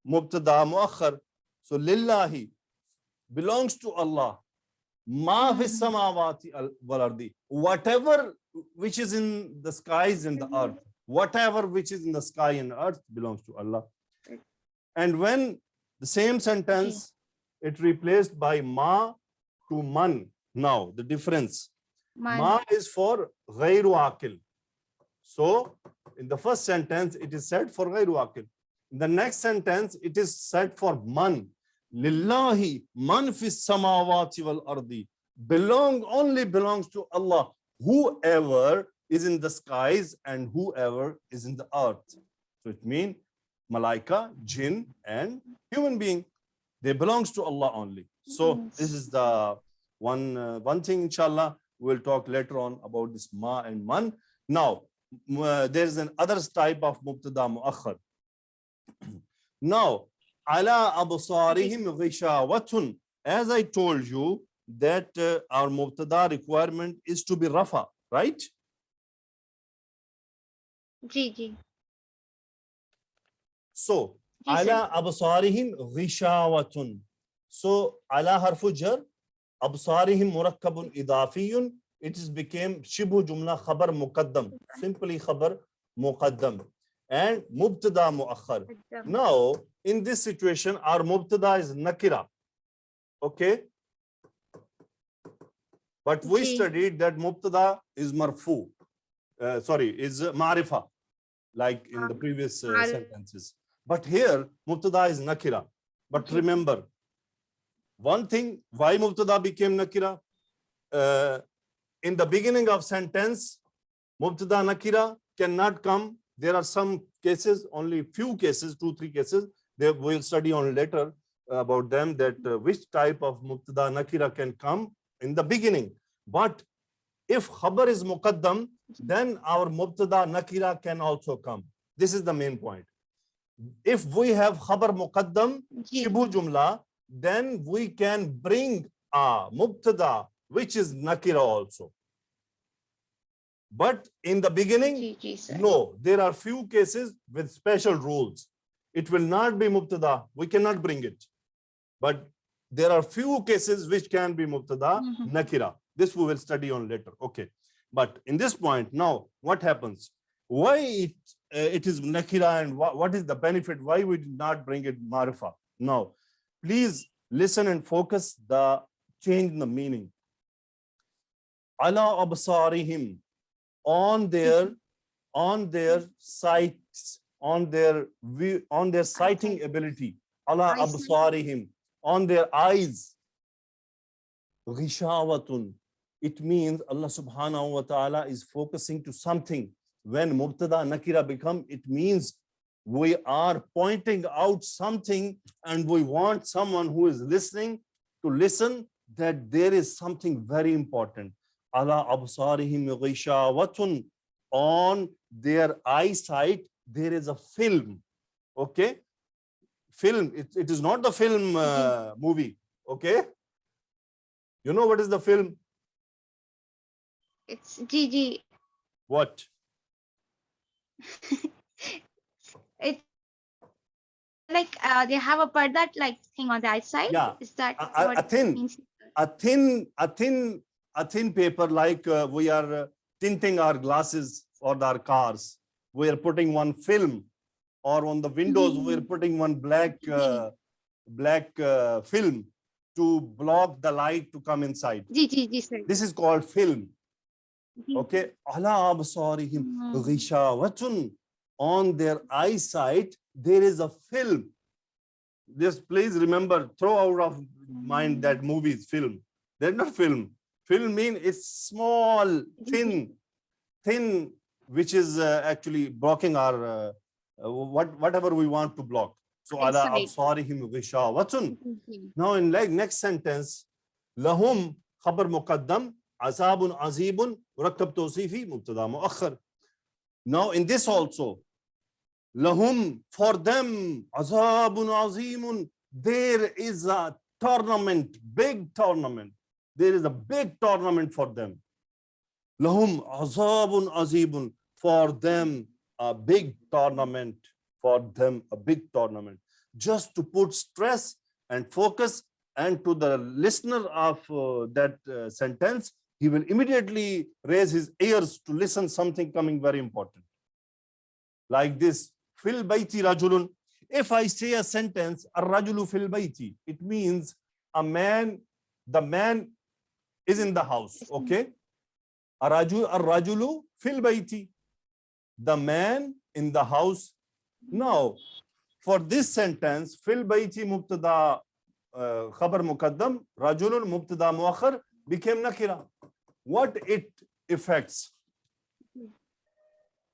mubtada muakhar. So lillahi belongs to Allah. Ma fi samawati wal ardi. Whatever which is in the skies and the earth, whatever which is in the sky and earth belongs to Allah. And when the same sentence, it replaced by ma to man. Now the difference. Ma is for ghayru aqil. So in the first sentence, it is said for ghayru aqil. In the next sentence, it is said for man. Lillahi man fi samawati wal ardi. Only belongs to Allah. Whoever is in the skies and whoever is in the earth. So it means malaika, jinn, and human being. They belongs to Allah only. So this is the one thing, inshallah. We'll talk later on about this ma and man. Now, there is another type of mubtada muakhar. Now, ala absarihim ghishawatun. As I told you that our mubtada requirement is to be rafa, right? जी. So, ala absarihim ghishawatun. So, ala harfu jar, absarihim murakkabun idafiyun. It is became shibu jumla khabar muqaddam. Simply khabar muqaddam. And mubtada muakhar. Now, in this situation, our mubtada is nakira. Okay? But we studied that mubtada is marfu. Is ma'rifa, like in the previous sentences. But here, mubtada is nakira. But remember, one thing, why mubtada became nakira? In the beginning of sentence, mubtada nakira cannot come. There are some cases, only few cases, 2-3 cases. They will study on later about them, that which type of mubtada nakira can come in the beginning. But if khabar is muqaddam, then our mubtada nakira can also come. This is the main point. If we have khabar muqaddam, shibu jumla, then we can bring a mubtada which is nakira also. But in the beginning, no, there are few cases with special rules. It will not be mubtada. We cannot bring it. But there are few cases which can be mubtada nakira. This we will study on later. Okay. But in this point, now what happens? why it is nakira and what is the benefit? Why we did not bring it marifa? Now, please listen and focus the change in the meaning. Ala absarihim, on their sights, on their view, on their sighting ability. Ala absarihim, on their eyes. Ghishawatun, it means Allah subhanahu wa ta'ala is focusing to something. When mubtada nakira become, it means we are pointing out something and we want someone who is listening to listen that there is something very important. Ala absarihim ghishawatun, on their eyesight there is a film. Okay, film, it is not the film movie. Okay, you know what is the film? It's GG. What? It's like they have a parda like thing on the outside. Yeah, Is that a what thin, it means? a thin paper, like we are tinting our glasses or our cars. We are putting one film, or on the windows we are putting one black film to block the light to come inside. GG, sir. This is called film. Ji. Okay, ala absarihim ghishawatun, on their eyesight there is a film. Just please remember, throw out of mind that movies, film. They're not film. Film mean it's small, thin, which is actually blocking our whatever we want to block. So ala absarihim ghishawatun. Now in like next sentence, lahum khabar muqaddam, azabun azibun, murakkab tawsifi, mubtada muakhar. Now in this also, lahum, for them, azabun azimun, there is a tournament, big tournament. There is a big tournament for them. Lahum azabun azibun, for them a big tournament, for them a big tournament. Just to put stress and focus, and to the listener of that sentence, he will immediately raise his ears to listen something coming very important. Like this, fil bayti rajulun. If I say a sentence, ar-rajulu fil bayti, it means a man, the man is in the house. Okay, ar-rajulu fil bayti, the man in the house. Now, for this sentence, fil bayti mubtada khabar muqaddam, rajulun mubtada muakhar became nakira. What it affects?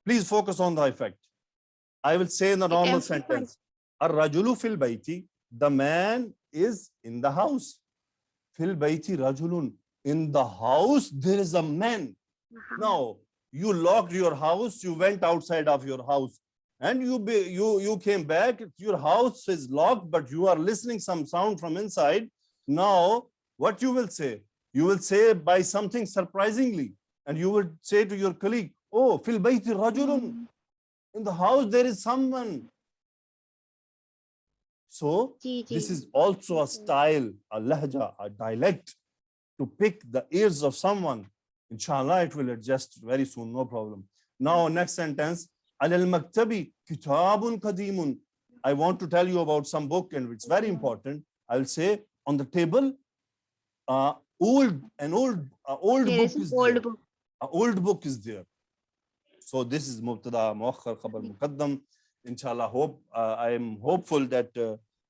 Please focus on the effect. I will say in the normal sentence, ar-rajulu fil bayti, the man is in the house. Fil bayti rajulun, in the house there is a man. Now you locked your house, you went outside of your house, and you came back. Your house is locked, but you are listening some sound from inside. Now what you will say? You will say by something surprisingly, and you will say to your colleague, oh, fil bayti rajulun, in the house there is someone. So this is also a style, a lahja, a dialect, to pick the ears of someone. Inshallah, it will adjust very soon, no problem. Now, next sentence, alal maktabi kitabun qadimun. I want to tell you about some book, and it's very important. I will say on the table, an old book is there. An old book is there. So this is mubtada muakhar khabar muqaddam. Inshallah, hope I am hopeful that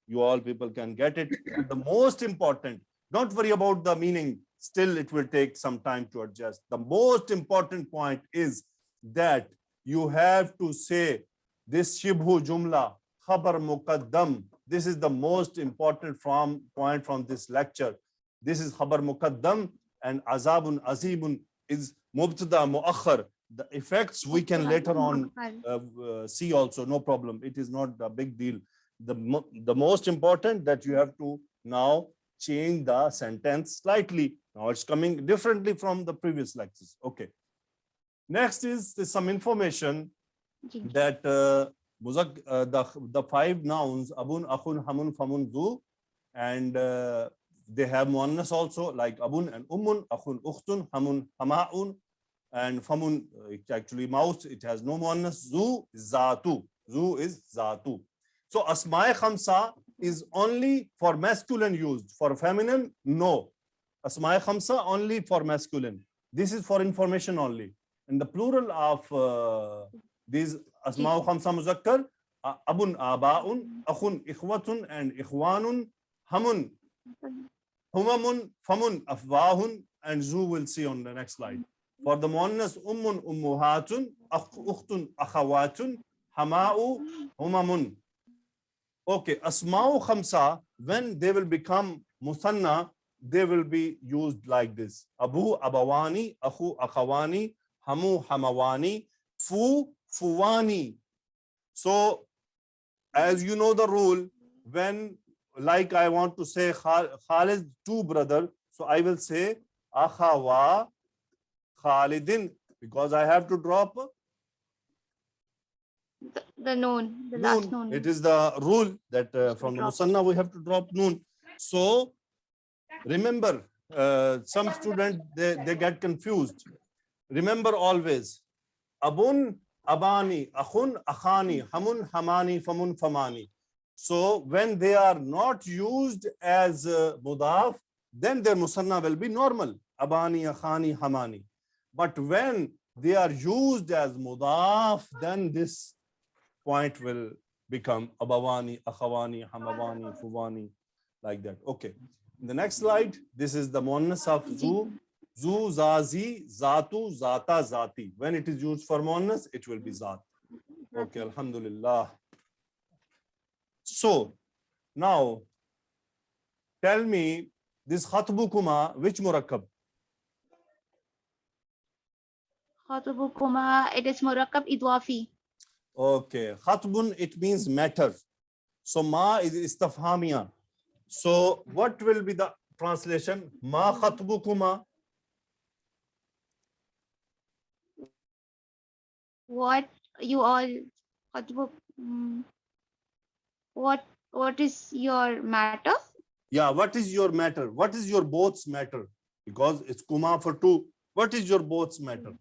you all people can get it. The most important, don't worry about the meaning. Still, it will take some time to adjust. The most important point is that you have to say this shibhu jumla, khabar muqaddam. This is the most important point from this lecture. This is khabar muqaddam, and azabun azibun is mubtada muakhar. The effects we can later on see also, no problem. It is not a big deal. The most important that you have to now change the sentence slightly. Now it's coming differently from the previous lectures. Okay. Next is some information that the 5 nouns, abun, akhun, hamun, famun, zu, and they have muannas also, like abun and ummun, akhun, ukhtun, hamun, hama'un. And famun, it actually mouse, it has no muannas. Zu is zatu. Zu is zatu. So asma'i khamsa is only for masculine used. For feminine, no. Asma'i khamsa only for masculine. This is for information only. And the plural of these asma'u khamsa muzakkar, abun, aba'un, akhun, ikhwatun, and ikhwanun, hamun, humamun, famun, afwahun, and zu will see on the next slide. For the muannas, ummun, ummuhatun, ukhtun, akhawatun, hama'u, humamun. Okay, asma'u khamsa, when they will become musanna, they will be used like this. Abu, abawani, akhu, akhawani, hamu, hamawani, fu, fuwani. So, as you know the rule, when like I want to say Khalid's two brother, so I will say akhawa Khalidin, because I have to drop The noon, the last noon. It is the rule that from the musanna we have to drop noon. So remember, some students they get confused. Remember always, abun, abani, akhun, akhani, hamun, hamani, famun, famani. So when they are not used as mudaf, then their musanna will be normal. Abani, akhani, hamani. But when they are used as mudaf, then this point will become abawani, akhawani, hamawani, fuwani, like that. Okay. In the next slide, this is the muannas of zu. Zu, zazi, zatu, zata, zati. When it is used for muannas, it will be zat. Okay, alhamdulillah. So now tell me this khatbukuma, which murakkab? Khatbukuma, it is murakkab idwafi. Okay, khatbun, it means matter. So ma is istifhamiya. So what will be the translation? Ma khatbukuma. What you all what is your matter? Yeah, what is your matter? What is your both's matter? Because it's kuma for two. What is your both's matter?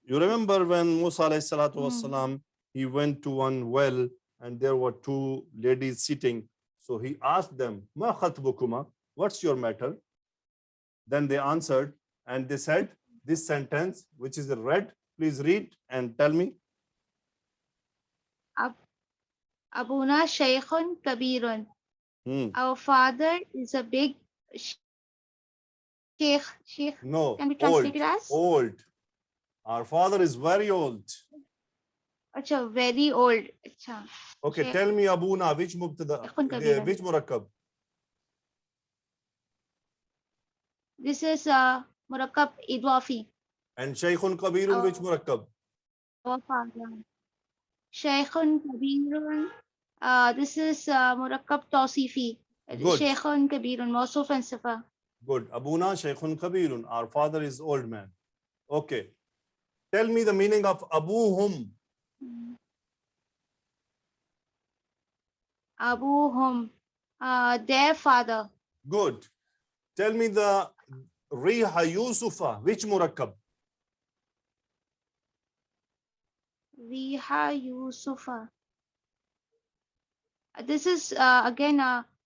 You remember when Musa alayhi salatu wasalam, he went to one well and there were two ladies sitting. So he asked them, Ma khatbukuma, what's your matter? Then they answered and they said this sentence, which is read. Please read and tell me. Abuna shaykhun kabirun. Our father is a big sheikh. No, can be translated as old. Our father is very old. Acha, very old. Acha. Okay, tell me Abuna, which mubtada, which murakkab? This is murakkab idwafi. And Shaykhun Kabirun, which murakkab? Our father. Shaykhun kabirun. This is murakkab tawsifi. Shaykhun kabirun, mawsuf and sifa. Good. Abuna Shaykhun Kabirun. Our father is old man. Okay. Tell me the meaning of Abuhum. Abuhum, their father. Good. Tell me the Riha Yusufa, which murakkab? Riha Yusufa. This is again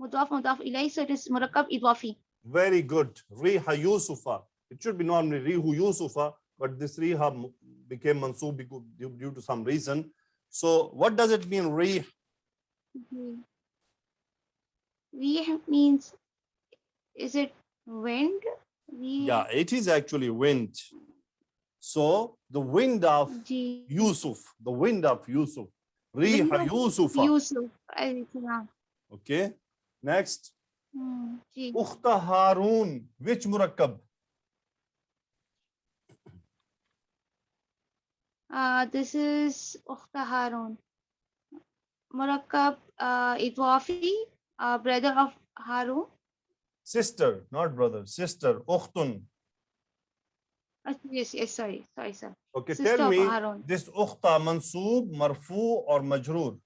mudaf ilayh, so it is murakkab idwafi. Very good. Riha Yusufa. It should be normally Rihu Yusufa, but this Riha became mansoob due to some reason. So what does it mean, Rih? Rih means, is it wind? Yeah, it is actually wind. So the wind of Yusuf, the wind of Yusuf. Riha Yusufa. Yusuf. Okay. Next. Ukhta Harun, which murakkab? This is Ukhta Harun. Murakkab idwafi, brother of Harun. Sister, not brother. Sister, Ukhtun. Yes, sorry, sir. Okay, Sister tell me Harun. this Ukhta mansoob, marfu or majroor?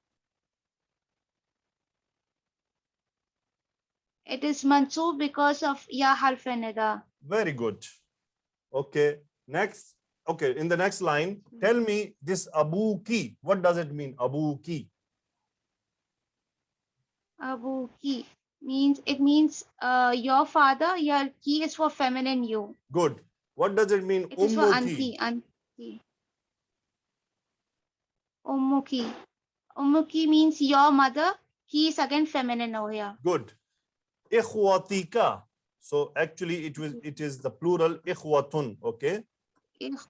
It is mansoob because of ya harf nida. Very good. Okay, next. Okay, in the next line, tell me this abuki. What does it mean? Abuki. Abuki means your father. Your ki is for feminine you. Good. What does it mean? It is for Ummuki. auntie. Ummuki. Ummuki means your mother. Ki is again feminine over here. Good. Ikhwatika. So actually it is the plural ikhwatun. Okay. Ich-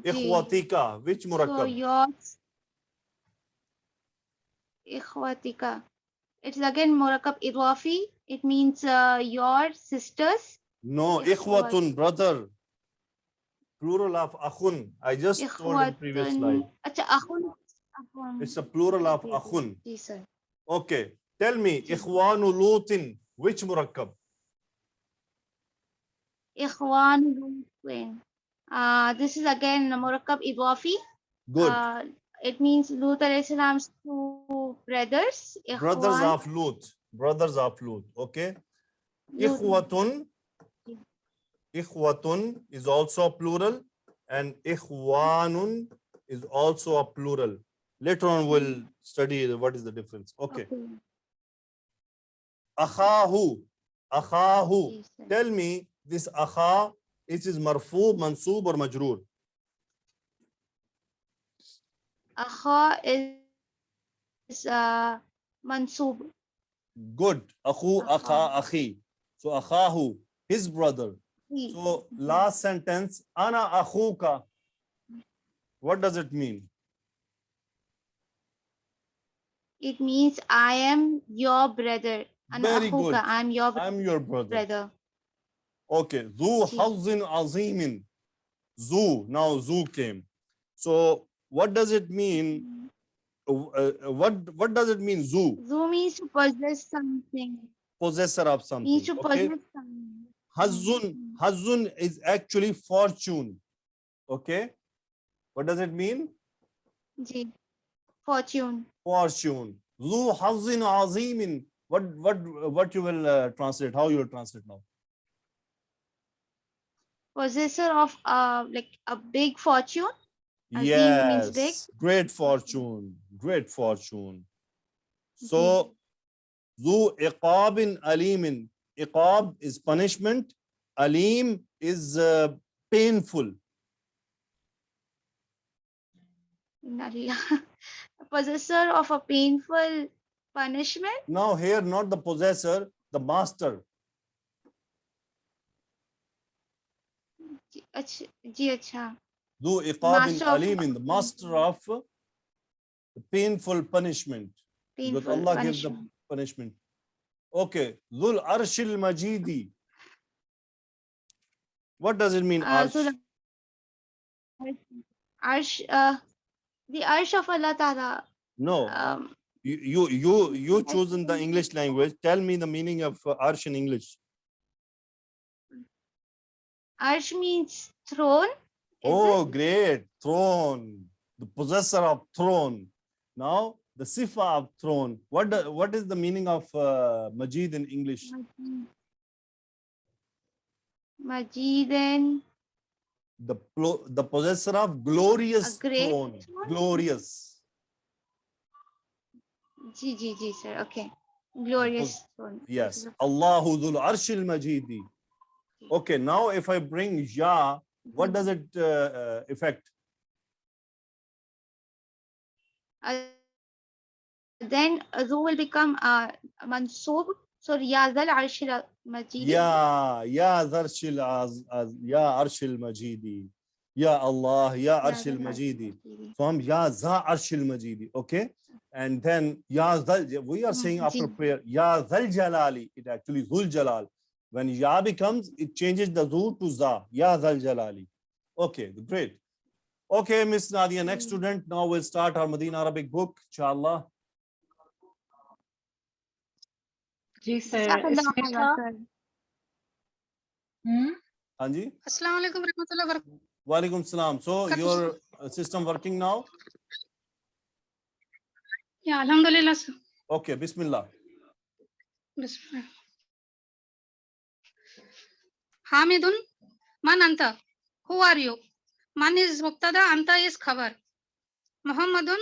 Ikhwatika. Which So murakkab? yours. Ikhwatika. It's again murakkab idwafi. It means your sisters. No, ikhwatun, brother. Plural of akhun. I just told in previous slide. Acha, akhun. It's a plural of Ji, akhun. ji, sir. Okay. Tell me, ikhwanu lutin. Which murakkab? Ikhwan Lutin. This is again murakkab idwafi. Good. It means Lut alayhi salam's two brothers. Brothers Ikhwan of Lut. Brothers of Lut. Okay. Lut. Ikhwatun is also a plural, and ikhwanun is also a plural. Later on, we'll study what is the difference. Okay. Akhahu. Akhahu. Ji, sir. Tell me this akha, it is marfu, mansoob, or majroor? Akha is mansoob. Good. Akhu, akha, Akha. akhi. So akhahu, his brother. Ji. So last sentence, ana akhuka. What does it mean? It means I am your brother. Ana Very akhuka. good. I'm your I'm your brother. brother. Okay. Zu Ji. hazin azimin. Zu. Now zu came. So what does it mean? What does it mean? Zu, Zu means to possess something. possessor of something. Means to Okay. possess something. Hazun is actually fortune. Okay. What does it mean? Ji. Fortune. Fortune. Zu hazin azimin. What you will translate? How you will translate now? Possessor of like a big fortune. Azim means big. Yes. Great fortune. Great fortune. So Zu iqabin alimin. Iqab is punishment. Alim is painful. Possessor of a painful punishment. Now here, not the possessor, the master. Ji, acha. Zu iqabin Master of alimin, the master of painful punishment. Because painful Allah gives the punishment. punishment. Okay. Zul arshil majidi. What does it mean, arsh? So Arsh, the Arsh of Allah Ta'ala. No. You chosen the English language. Tell me the meaning of arsh in English. Arsh means throne. Oh, great. Throne. The possessor of throne. Now, the sifa of throne. What is the meaning of Majid in English? Majid and The possessor of glorious a great throne. throne? Glorious. Ji, sir. Okay. Glorious throne. Yes. Allahu dhul arshil majidi. Okay, now if I bring ya, what does it affect? Then Zu will become Mansoob. So Ya Zal Arshil Majid. Ya arshil majidi. Ya Allah, ya arshil majidi. So I'm ya za arshil majidi. Okay. And then ya zal, we are saying after prayer, ya zal jalali. It actually zul jalal. When ya becomes, it changes the zu to za. Ya zal jalali. Okay, great. Okay, Miss Nadia, next student. Now we'll start our Madinah Arabic book, inshallah. Ji sir इसमें था Anji? Assalamu alaikum warahmatullahi wabarakatuh. Walaikum salam. So your system working now? Yeah, alhamdulillah. Sir. Okay, Bismillah. Bismillah. Hamidun Man anta. Who are you? Man is mubtada, anta is khabar. Muhammadun.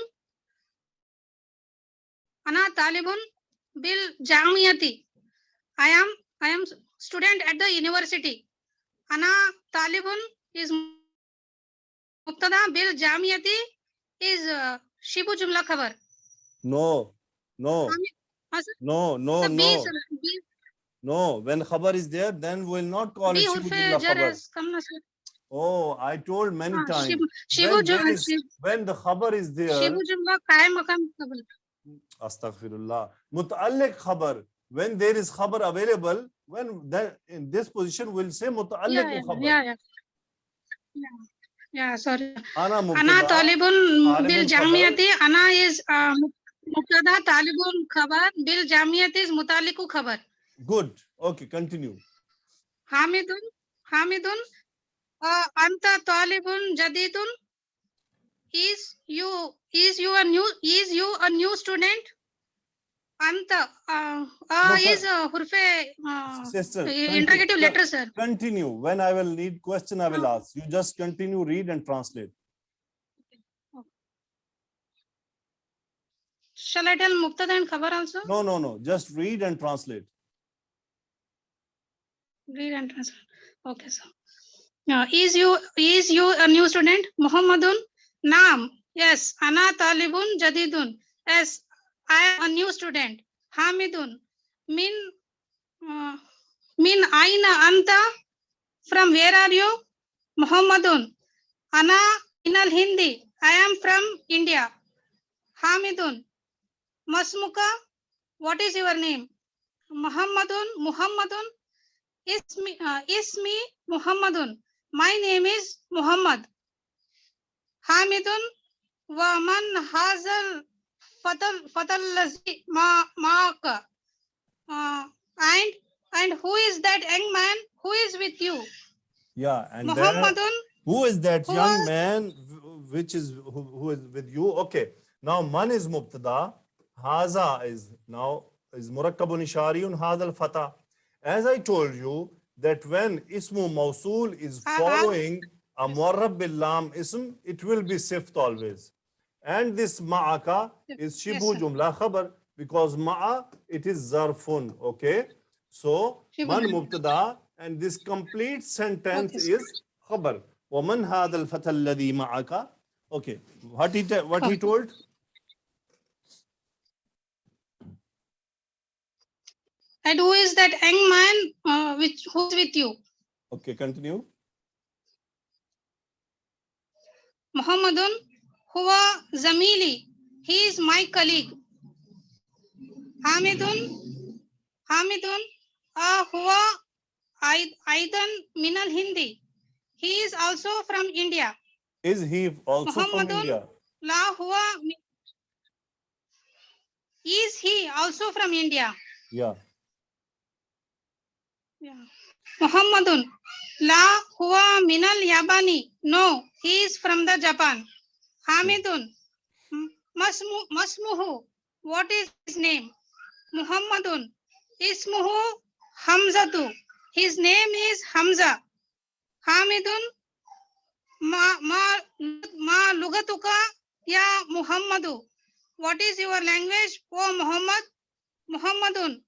Ana talibun bil jamiyati. I am student at the university. Ana talibun is mubtada, bil jamiyati is shibu jumla khabar. No, no, no, no, The B, no, no. When khabar is there, then we will not call B it shibu urfe jumla jar khabar. has come na sir. Oh, I told many times. Shibu When the khabar is there, jumla qaim maqam khabar. astaghfirullah. Muta'alliq khabar. When there is khabar available, when that in this position we'll say muta'alliq khabar. Yeah, sorry. Ana Ana mubtada, talibun bil talibun jamiyati. Ana is mubtada, talibun khabar. Bil jamiyati is mutaliku khabar. Good. Okay, continue. Hamidun anta talibun jadidun. Is you a new student? Anta is hurfe Sister, interrogative letter, sir. continue. When I will need question, I will ask. You just continue, read and translate. Shall I tell mubtada and khabar also? No, no, no. Just read and translate. Read and translate. Okay, sir. Is you a new student? Muhammadun. Naam. Yes. Ana talibun jadidun. Yes. I am a new student. Hamidun. Min aina anta. From where are you? Muhammadun. Ana minal Hindi. I am from India. Hamidun. Masmuka. What is your name? Muhammadun. Ismi Muhammadun. My name is Muhammad. Hamidun wa man hazal fatal lazi ma'aka. And who is that young man who is with you? Yeah, and Muhammadun. Who is that young man which is who is with you? Okay. Now man is mubtada. Haza is murakkabun ishariyun hadal fata. As I told you that when ismu mawsul is following a mu'arrab bil lam ism, it will be sift always. And this ma'aka is shibu jumla khabar because ma'a it is zarfun. Okay. So man mubtada and this complete sentence is khabar. وَمَنْ هَذَا الْفَتَى الَّذِي مَعَكَ. Okay. What he told? And who is that young man who's with you? Okay, continue. Muhammadun huwa zamili. He is my colleague. Hamidun huwa aidan minal Hindi. He is also from India. Is he also from India? La huwa. Is he also from India? Yeah. Muhammadun la huwa minal Yabani. No, he is from the Japan. Hamidun masmuhu. What is his name? Muhammadun ismuhu Hamzatu. His name is Hamza. Hamidun ma lugatuka ya Muhammadu. What is your language, O Muhammad? Muhammadun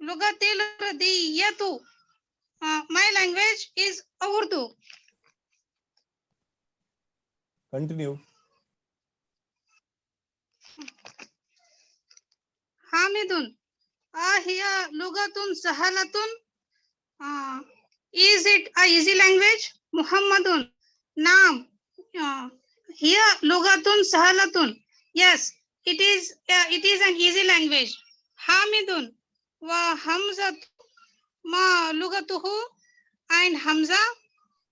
lugatil radiyatu. My language is Urdu. Continue. Hamidun ahiya lugatun sahalatun. Is it a easy language? Muhammadun naam. Here lugatun sahalatun. Yes, it is an easy language. Hamidun wa Hamza ma lugatuhu. And Hamza,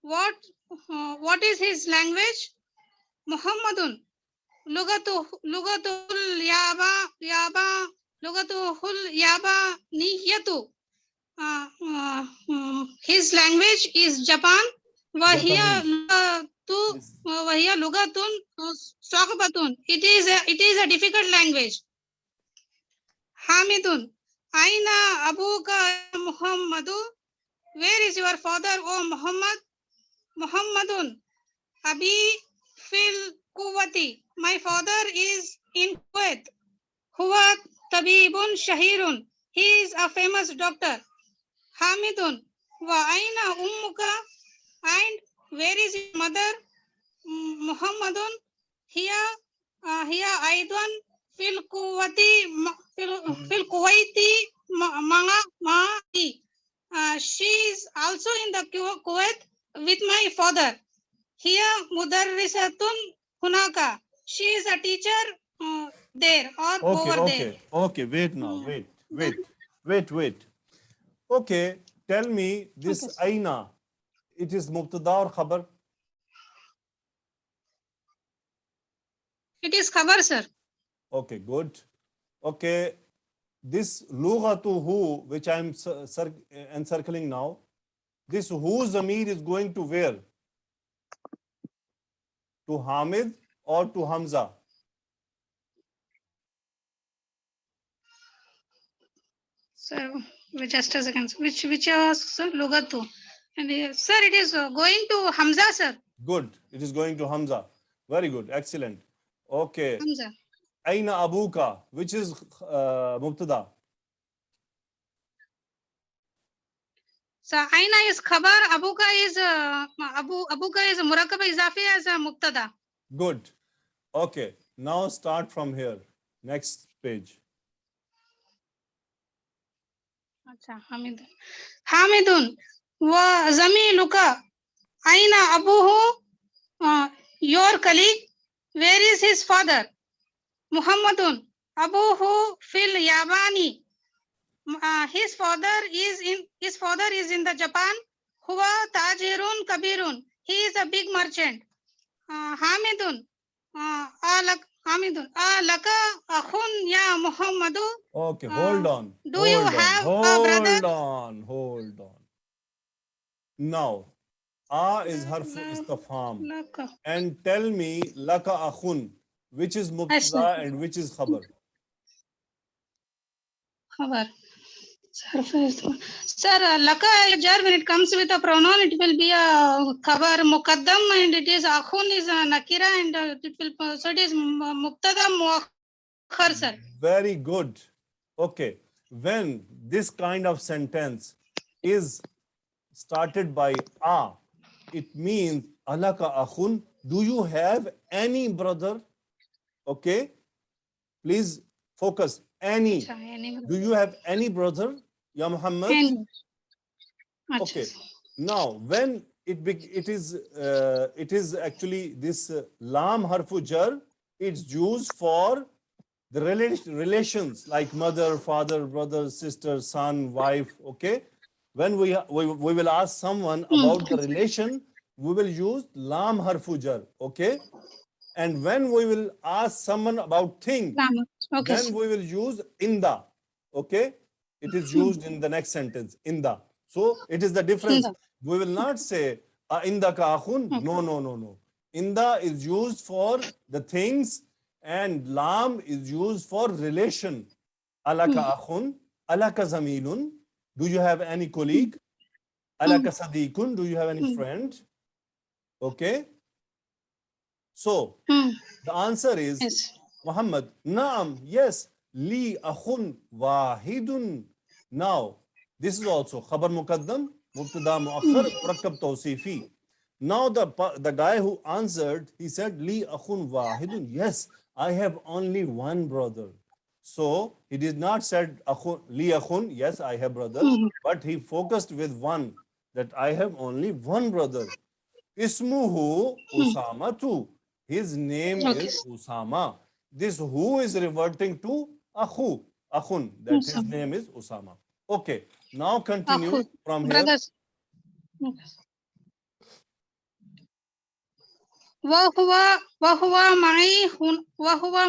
what is his language? Muhammadun lugatul yaba niyatu. His language is Japan. Wahiya lugatun saqbatun. It is a difficult language. Hamidun aina abuka Muhammadu. Where is your father, O Muhammad? Muhammadun Abi fil Kuwati. My father is in Kuwait. Huwa tabibun shahirun. He is a famous doctor. Hamidun wa aina ummuka. And where is your mother? Muhammadun here Aidan fil Kuwati fil Kuwaiti ma'i. She is also in the Kuwait with my father. Here mudarrisatun hunaka. She is a teacher there or over there. Okay. Wait now. Wait. Okay. Tell me this Okay, aina. It is mubtada or khabar? it is khabar, sir. Okay, good. Okay. This lughatuhu, which I am encircling now, this who zamir is going to where? To Hamid or to Hamza? Sir, just a second. Which sir, lugatu. And sir, it is going to Hamza, sir. Good. It is going to Hamza. Very good. Excellent. Okay. Hamza. Aina abuka, which is mubtada. So aina is khabar, abuka is abuka is murakaba izafi as a mubtada. Good. Okay. Now start from here. Next page. Acha, Hamidun wa zamiluka. Aina abuhu, your colleague. Where is his father? Muhammadun abuhu fil Yabani. His father is in the Japan. Huwa tajirun kabirun. He is a big merchant. Hamidun laka akhun ya Muhammadu. Okay, hold on. Do you have a brother? Hold on. Now, is harf istifham. Laka. And tell me, laka akhun, which is mubtada and which is khabar? Khabar. Sir, laka jar, when it comes with a pronoun, it will be a khabar muqaddam, and it is akhun is a nakira, and it will, so it is mubtada muakhar, sir. Very good. Okay. When this kind of sentence is started by a, it means alaka akhun. Do you have any brother? Okay. Please focus. Any. Do you have any brother? Ya Muhammad? Okay. Now, when it is actually this lam harfu jar, it's used for the relations like mother, father, brother, sister, son, wife. Okay. When we will ask someone about the relation, we will use lam harfu jar. Okay. And when we will ask someone about thing, Okay. then we will use inda. Okay. It is used in the next sentence, inda. So it is the difference. Inda. We will not say inda ka akhun. No. Inda is used for the things and lam is used for relation. Alaka akhun, alaka zamilun. Do you have any colleague? Alaka sadiqun. Do you have any friend? Okay. So the answer is Yes. Muhammad. Naam. Yes. Li akhun wahidun. Now, this is also khabar muqaddam, mubtada muakhar, murakkab tawsifi. Now the guy who answered, he said, Li akhun wahidun. Yes, I have only one brother. So he did not said li akhun. Yes, I have brother, but he focused with one, that I have only one brother. Ismuhu Usama too. His name is Usama. This who is reverting to akhun, that his name is Usama. Okay, now continue from here. Brothers. وهو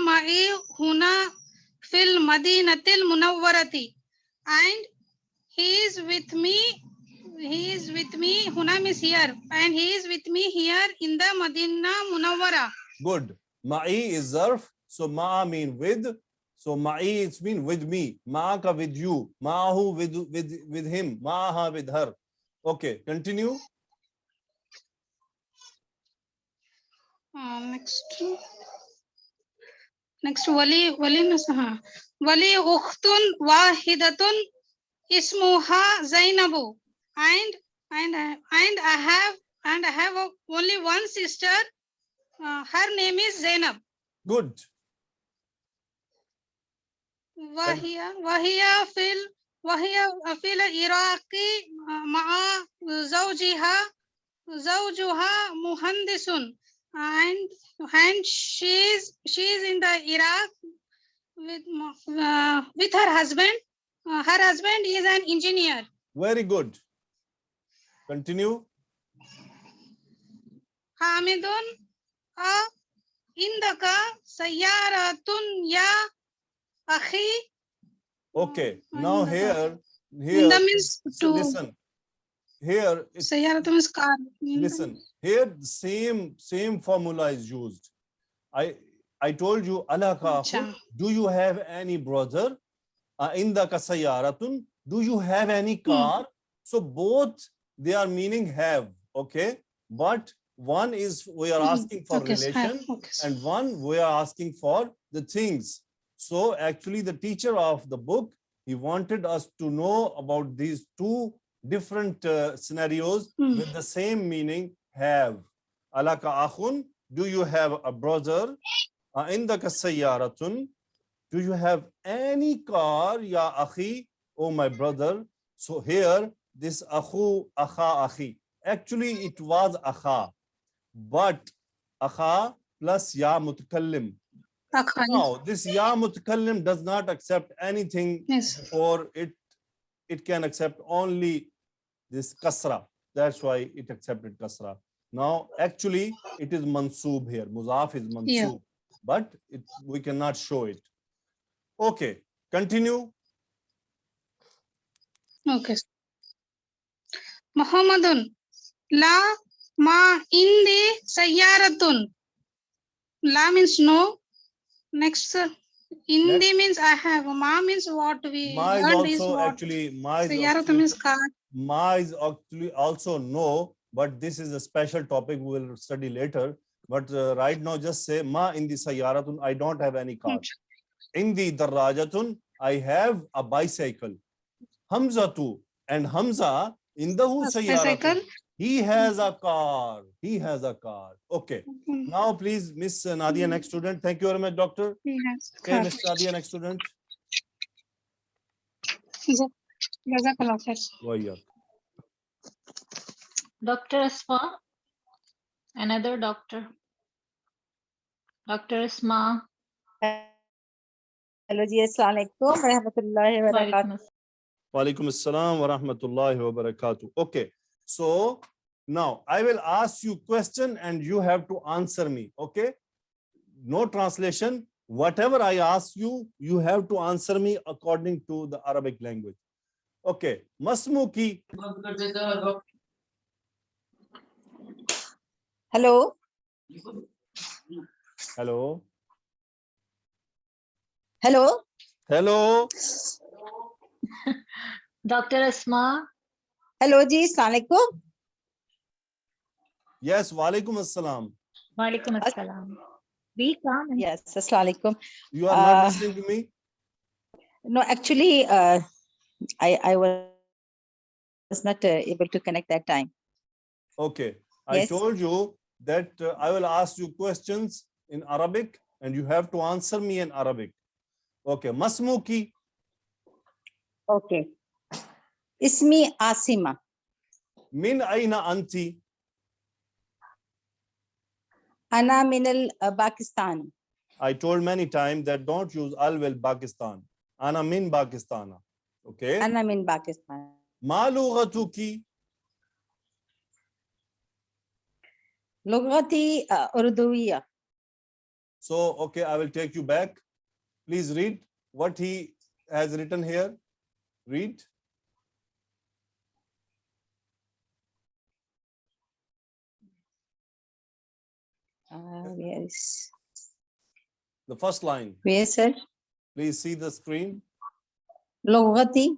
معي هنا في المدينة المنورة. And he is with me, هنا means here, and he is with me here in the Madinah Munawwara. Good. Ma'i is zarf, so ma'a mean with. So ma'i it's mean with me. Ma'aka with you. Ma'ahu with him. Ma'aha with her. Okay, continue. Next wali ukhtun wahidatun ismuha Zainabu, and I have only one sister. Her name is Zainab. Good. وهي في العراق مع زوجها مهندس, and she is in the Iraq with her husband. Her husband is an engineer. Very good. Continue. Hamidun indaka sayyaratun ya akhi. Okay, now here means to listen. Here sayyaratun means car. listen. Here the same formula is used. I told you, alaka, Acha. do you have any brother? Indaka sayyaratun, do you have any car? So both they are meaning have, okay? But one is we are asking for Okay, relation, and one we are asking for the things. So actually the teacher of the book, he wanted us to know about these two different scenarios with the same meaning, have. Alaka akhun, do you have a brother? Indaka sayyaratun, do you have any car? Ya akhi, oh my brother. So here, this akhu, akha, akhi. Actually, it was akha, but akha plus ya mutakallim. Now, this ya mutakallim does not accept anything before it. It can accept only this kasra. That's why it accepted kasra. Now, actually, it is mansoob here. Muzaf is mansoob, but we cannot show it. Okay, continue. Okay. Muhammadun la ma indi sayyaratun. La means no. Next, indi means I have. Ma means what we Ma is learned is also what. actually ma is Sayyaratun means car. Ma is actually also no, but this is a special topic we will study later. But right now, just say ma indi sayyaratun. I don't have any car. Indi darrajatun. I have a bicycle. Hamzatu, and Hamza indahu sayyaratun. He has a car. He has a car. Okay. Now, please, Miss Nadia, next student. Thank you very much, doctor. Okay, Miss Nadia, next student. Dr. Asma, another doctor. Dr. Asma. Hello, ji. Assalamualaikum warahmatullahi wabarakatuh. Walaikum assalam wa rahmatullahi wa barakatuh. Okay, so now I will ask you question and you have to answer me. Okay, no translation. Whatever I ask you, you have to answer me according to the Arabic language. Okay, masmuki. Hello. Hello. Hello. Hello. Dr. Asma. Hello, ji. Assalamualaikum. Yes, walaikum assalam. Walaikum assalam. Be calm. Yes, assalamualaikum. You are not listening to me? No, actually, I was not able to connect that time. Okay, Yes. I told you that I will ask you questions in Arabic and you have to answer me in Arabic. Okay, masmuki. Okay. Ismi Asima. Min aina anti. Ana minal Pakistan. I told many times that don't use al will Pakistan. Ana min Pakistana. Okay. Ana min Pakistan. Ma lughatuki. Lughati Urduwiya. So, okay, I will take you back. Please read what he has written here. Read. Where is the first line? Where, sir? Please see the screen. Lughati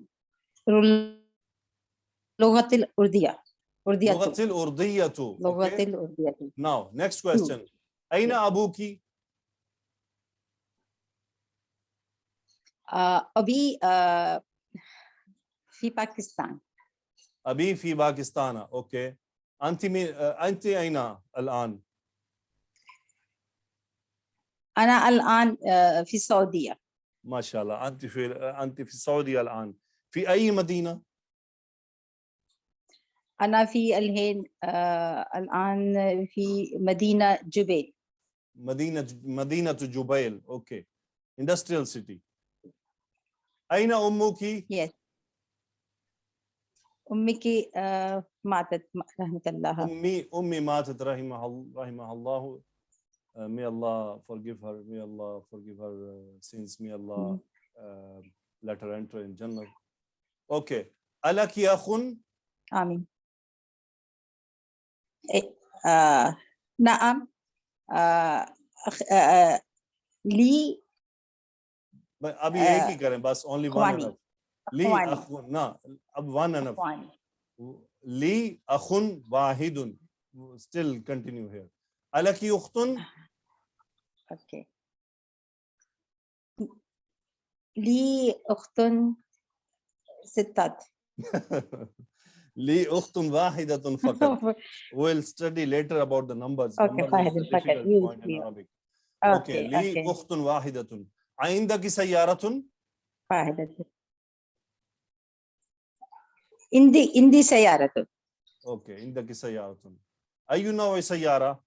لغة الأردية. لغة الأردية. لغة Okay. الأردية. Now, next question. أين أبوك؟ أبي في باكستان. أبي في باكستان. Okay. أنت أين الآن؟ أنا الآن في السعودية. ما شاء الله. أنت في السعودية الآن. في أي مدينة؟ أنا في الآن في مدينة جبيل. مدينة جبيل. Okay. Industrial city. أين أمك؟ Yes. أمك ماتت رحمة الله. أمي ماتت رحمها الله. May Allah forgive her. May Allah forgive her sins. May Allah let her enter in Jannah. Okay. ألك أخ؟ آمين. نعم. لي अभी एक ही करें बस only one enough. لي أخ ना अब one enough. لي أخ واحد. Still continue here. ألك أخت؟ Okay. لي أخت ستات. لي أخت واحدة فقط. We'll study later about the numbers. Okay, Numbers is a difficult point in Arabic. Okay. لي أخت واحدة. عندك سيارة؟ واحدة. عندي سيارة. Okay. عندك سيارة. أي نوع سيارة؟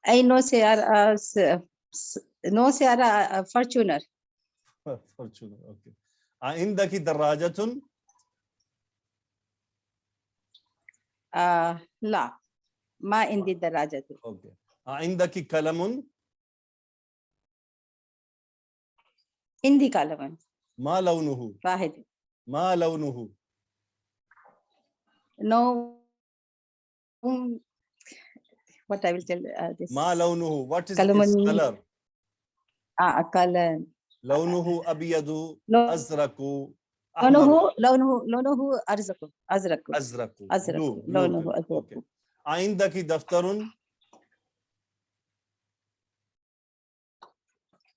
أي نوع سيارة؟ نوع سيارة فورتشونر. فورتشونر. Okay. عندك دراجة؟ لا ما عندي دراجة. Okay. عندك قلم؟ عندي قلم. ما لونه؟ واحد. ما لونه؟ No. What I will tell this. ما لونه? What is قلم. its color? قلم. لونه أبيض أزرق لونه أزرق. blue. لونه أزرق. Okay. عندك دفتر؟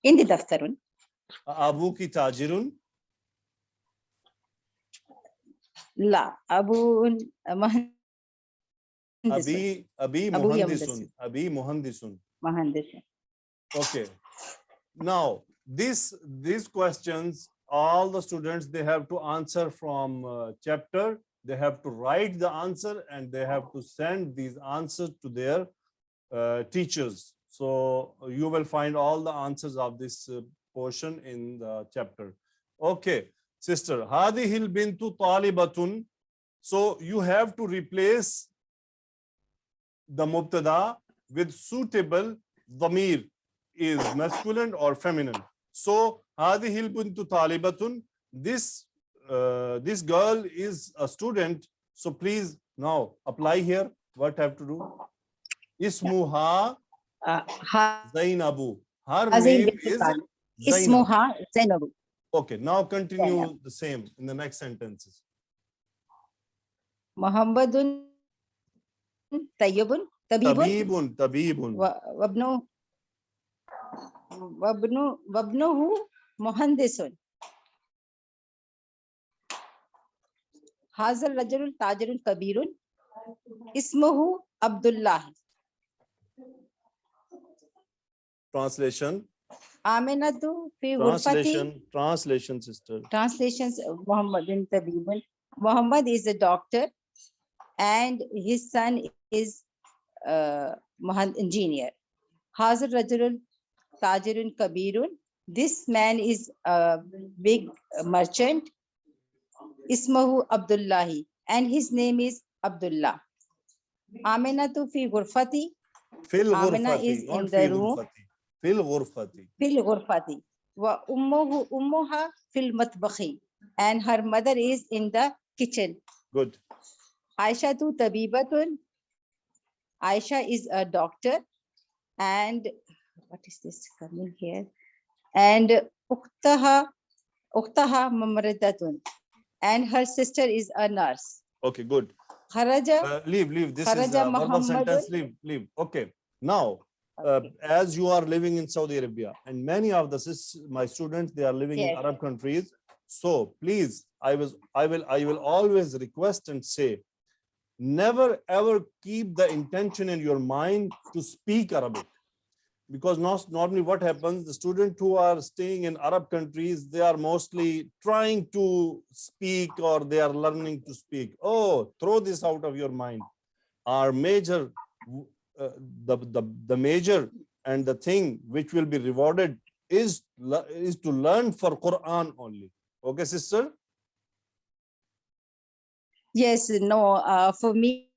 عندي دفتر. أبوك تاجر؟ لا أبو مهندس. أبي مهندس. أبي مهندس. مهندس. Okay. Now these questions, all the students, they have to answer from chapter. They have to write the answer and they have to send these answers to their teachers. So you will find all the answers of this portion in the chapter. Okay, sister. هذه البنت طالبة. So you have to replace the mubtada with suitable dhamir, is masculine or feminine. So هذه البنت طالبة. This girl is a student. So please now apply here. What I have to do? اسمها زينب. Her name is Zainab. اسمها زينب. Okay, now continue the same in the next sentences. محمد طيب. طبيب. وابنه مهندس. هذا الرجل تاجر كبير اسمه عبد الله. Translation. آمنة في غرفتي. Translation, sister. Translations. محمد طبيب. Muhammad is a doctor and his son is engineer. هذا الرجل تاجر كبير. This man is a big merchant. اسمه عبد الله and his name is Abdullah. آمنة في غرفتي. في الغرفة. Amina is not in في the room. غرفتي. في الغرفة. في الغرفة. وأمها في المطبخ and her mother is in the kitchen. Good. عائشة طبيبة. Aisha is a doctor and what is this coming here? And أختها أختها ممرضة. And her sister is a nurse. Okay, good. خرج Leave. This is خرج a verbal محمد. sentence. Leave. Okay. Now, as you are living in Saudi Arabia, and many of my students, they are living in Yes. Arab countries. So please, I will always request and say, never ever keep the intention in your mind to speak Arabic. Because normally what happens, the students who are staying in Arab countries, they are mostly trying to speak or they are learning to speak. Oh, throw this out of your mind. Our major, the major and the thing which will be rewarded is to learn for Quran only. Okay, sister? Yes, no, for me,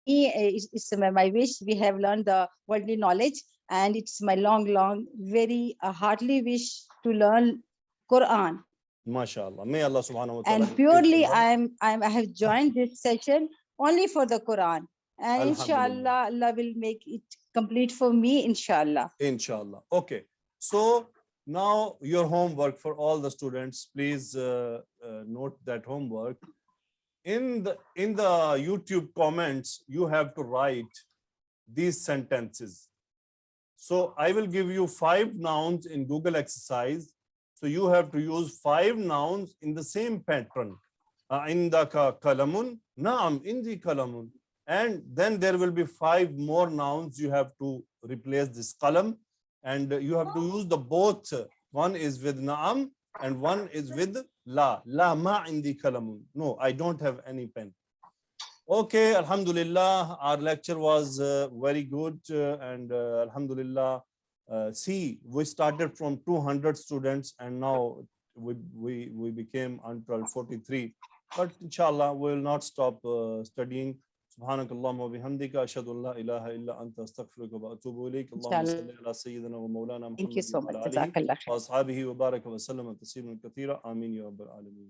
it's my wish. We have learned the worldly knowledge, and it's my long, very heartily wish to learn Quran. MashaAllah. May Allah subhanahu wa ta'ala And purely, I have joined this session only for the Quran. And inshallah, Allah will make it complete for me, inshallah. Inshallah. Okay. So now your homework for all the students, please note that homework. In the YouTube comments, you have to write these sentences. So I will give you 5 nouns in Google exercise. So you have to use 5 nouns in the same pattern. Indaka kalamun, naam, indi kalamun. And then there will be 5 more nouns you have to replace this kalam. And you have to use the both. One is with naam and one is with la. La ma indi kalamun. No, I don't have any pen. Okay, alhamdulillah, our lecture was very good. And alhamdulillah, see, we started from 200 students and now we became until 43. But inshallah, we will not stop studying. سبحانك اللهم وبحمدك أشهد أن لا إله إلا أنت أستغفرك وأتوب إليك اللهم صل على سيدنا ومولانا Thank you محمد so much. وعلى آله Jazakallah khair. وأصحابه وبارك وسلم تسليما كثيرا آمين يا رب العالمين.